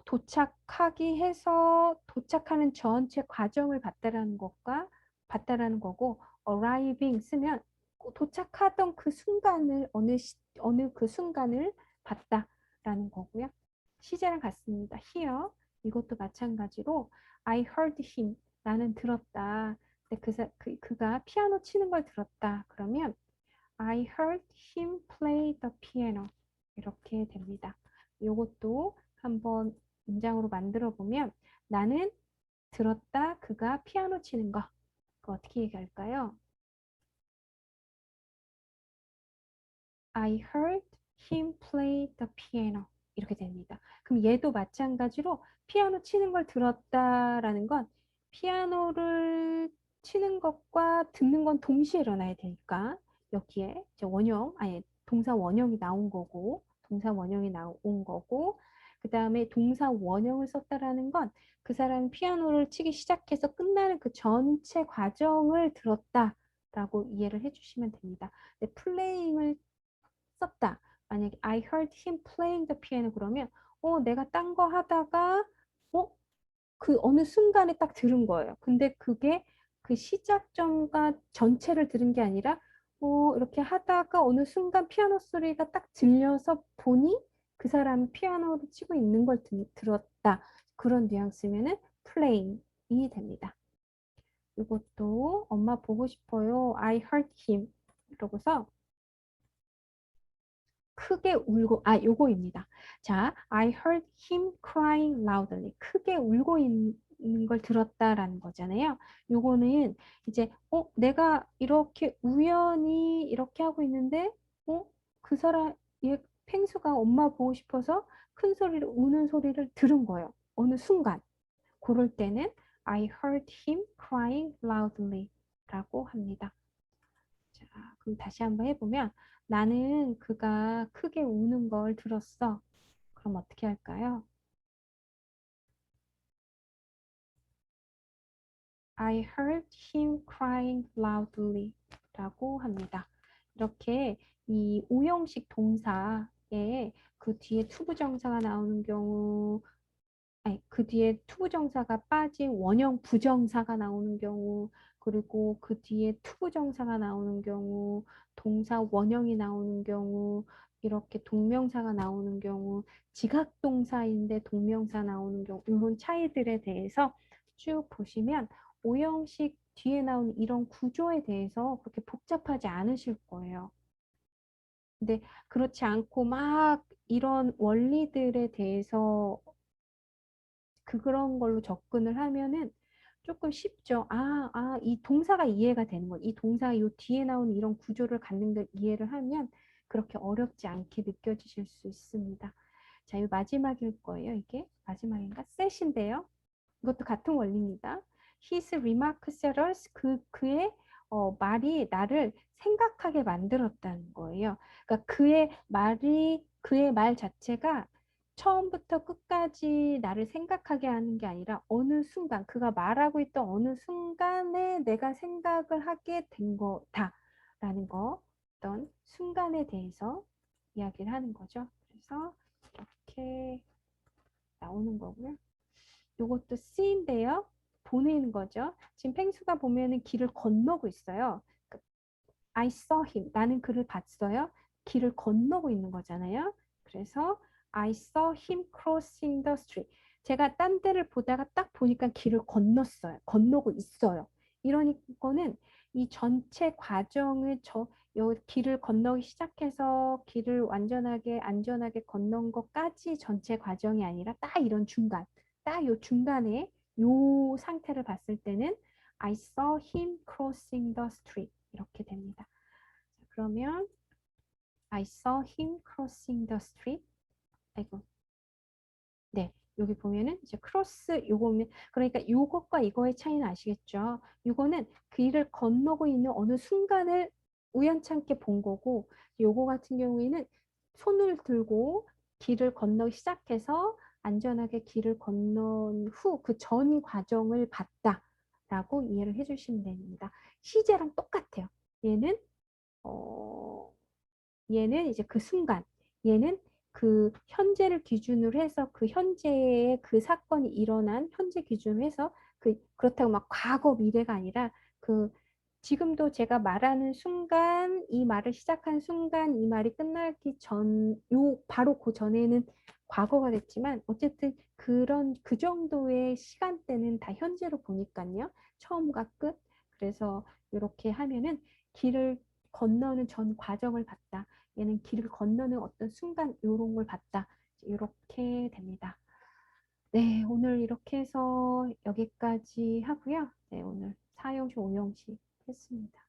도착하기 해서 도착하는 전체 과정을 봤다라는 거고 arriving 쓰면 도착하던 그 순간을 어느 그 순간을 봤다라는 거고요. 시제랑 같습니다. here 이것도 마찬가지로 I heard him 나는 들었다. 근데 그가 피아노 치는 걸 들었다. 그러면 I heard him play the piano 이렇게 됩니다. 요것도 한번 문장으로 만들어 보면 나는 들었다 그가 피아노 치는 거. 그거 어떻게 얘기할까요? I heard him play the piano. 이렇게 됩니다. 그럼 얘도 마찬가지로 피아노 치는 걸 들었다라는 건 피아노를 치는 것과 듣는 건 동시에 일어나야 되니까 여기에 이제 원형, 아니 동사 원형이 나온 거고 동사 원형이 나온 거고 그 다음에 동사 원형을 썼다라는 건 그 사람이 피아노를 치기 시작해서 끝나는 그 전체 과정을 들었다라고 이해를 해주시면 됩니다. 근데 플레잉을 썼다. 만약에 I heard him playing the piano 그러면 내가 딴 거 하다가 어, 그 어느 순간에 딱 들은 거예요. 근데 그게 그 시작점과 전체를 들은 게 아니라 이렇게 하다가 어느 순간 피아노 소리가 딱 들려서 보니 그 사람이 피아노를 치고 있는 걸 들었다. 그런 뉘앙스면은 playing이 됩니다. 이것도 엄마 보고 싶어요. I heard him. 이러고서 크게 울고, 요거입니다. 자, I heard him crying loudly. 크게 울고 있는 걸 들었다라는 거잖아요. 요거는 이제, 내가 이렇게 우연히 이렇게 하고 있는데, 그 사람, 펭수가 엄마 보고 싶어서 큰 소리로 우는 소리를 들은 거예요. 어느 순간. 그럴 때는 I heard him crying loudly 라고 합니다. 자, 그럼 다시 한번 해보면 나는 그가 크게 우는 걸 들었어. 그럼 어떻게 할까요? I heard him crying loudly 라고 합니다. 이렇게 이 오형식 동사에 그 뒤에 투부정사가 나오는 경우 아니, 그 뒤에 투부정사가 빠진 원형 부정사가 나오는 경우, 그리고 그 뒤에 투부정사가 나오는 경우, 동사 원형이 나오는 경우, 이렇게 동명사가 나오는 경우, 지각동사인데 동명사 나오는 경우, 이런 차이들에 대해서 쭉 보시면 오형식 뒤에 나오는 이런 구조에 대해서 그렇게 복잡하지 않으실 거예요. 근데 그렇지 않고 막 이런 원리들에 대해서 그런 걸로 접근을 하면은 조금 쉽죠. 이 동사가 이해가 되는 거. 이 동사 요 뒤에 나오는 이런 구조를 갖는 걸 이해를 하면 그렇게 어렵지 않게 느껴지실 수 있습니다. 자, 이 마지막일 거예요. 이게 마지막인가? 셋인데요. 이것도 같은 원리입니다. His remarks at us, 그의 말이 나를 생각하게 만들었다는 거예요. 그러니까 그의 말 자체가 처음부터 끝까지 나를 생각하게 하는 게 아니라 어느 순간, 그가 말하고 있던 어느 순간에 내가 생각을 하게 된 거다라는 거, 어떤 순간에 대해서 이야기를 하는 거죠. 그래서 이렇게 나오는 거고요. 요것도 C인데요. 보내는 거죠. 지금 펭수가 보면은 길을 건너고 있어요. I saw him. 나는 그를 봤어요. 길을 건너고 있는 거잖아요. 그래서 I saw him crossing the street. 제가 딴 데를 보다가 딱 보니까 길을 건넜어요. 건너고 있어요. 이러니까는 이 전체 과정을 요 길을 건너기 시작해서 길을 완전하게 안전하게 건넌 것까지 전체 과정이 아니라 딱 이런 중간, 딱 요 중간에 요 상태를 봤을 때는 I saw him crossing the street 이렇게 됩니다. 그러면 I saw him crossing the street. 아이고. 네. 여기 보면은 이제 크로스 요거면 그러니까 요것과 이거의 차이는 아시겠죠? 요거는 길을 건너고 있는 어느 순간을 우연찮게 본 거고 요거 같은 경우에는 손을 들고 길을 건너기 시작해서 안전하게 길을 건넌 후 그 전 과정을 봤다라고 이해를 해주시면 됩니다. 시제랑 똑같아요. 얘는 얘는 이제 그 순간, 얘는 그 현재를 기준으로 해서 그 현재의 그 사건이 일어난 현재 기준으로 해서 그렇다고 막 과거 미래가 아니라 그 지금도 제가 말하는 순간, 이 말을 시작한 순간, 이 말이 끝나기 바로 그 전에는 과거가 됐지만, 어쨌든 그 정도의 시간대는 다 현재로 보니까요. 처음과 끝. 그래서 이렇게 하면은 길을 건너는 전 과정을 봤다. 얘는 길을 건너는 어떤 순간 이런 걸 봤다. 이렇게 됩니다. 네, 오늘 이렇게 해서 여기까지 하고요. 네, 오늘 4형식, 5형식 했습니다.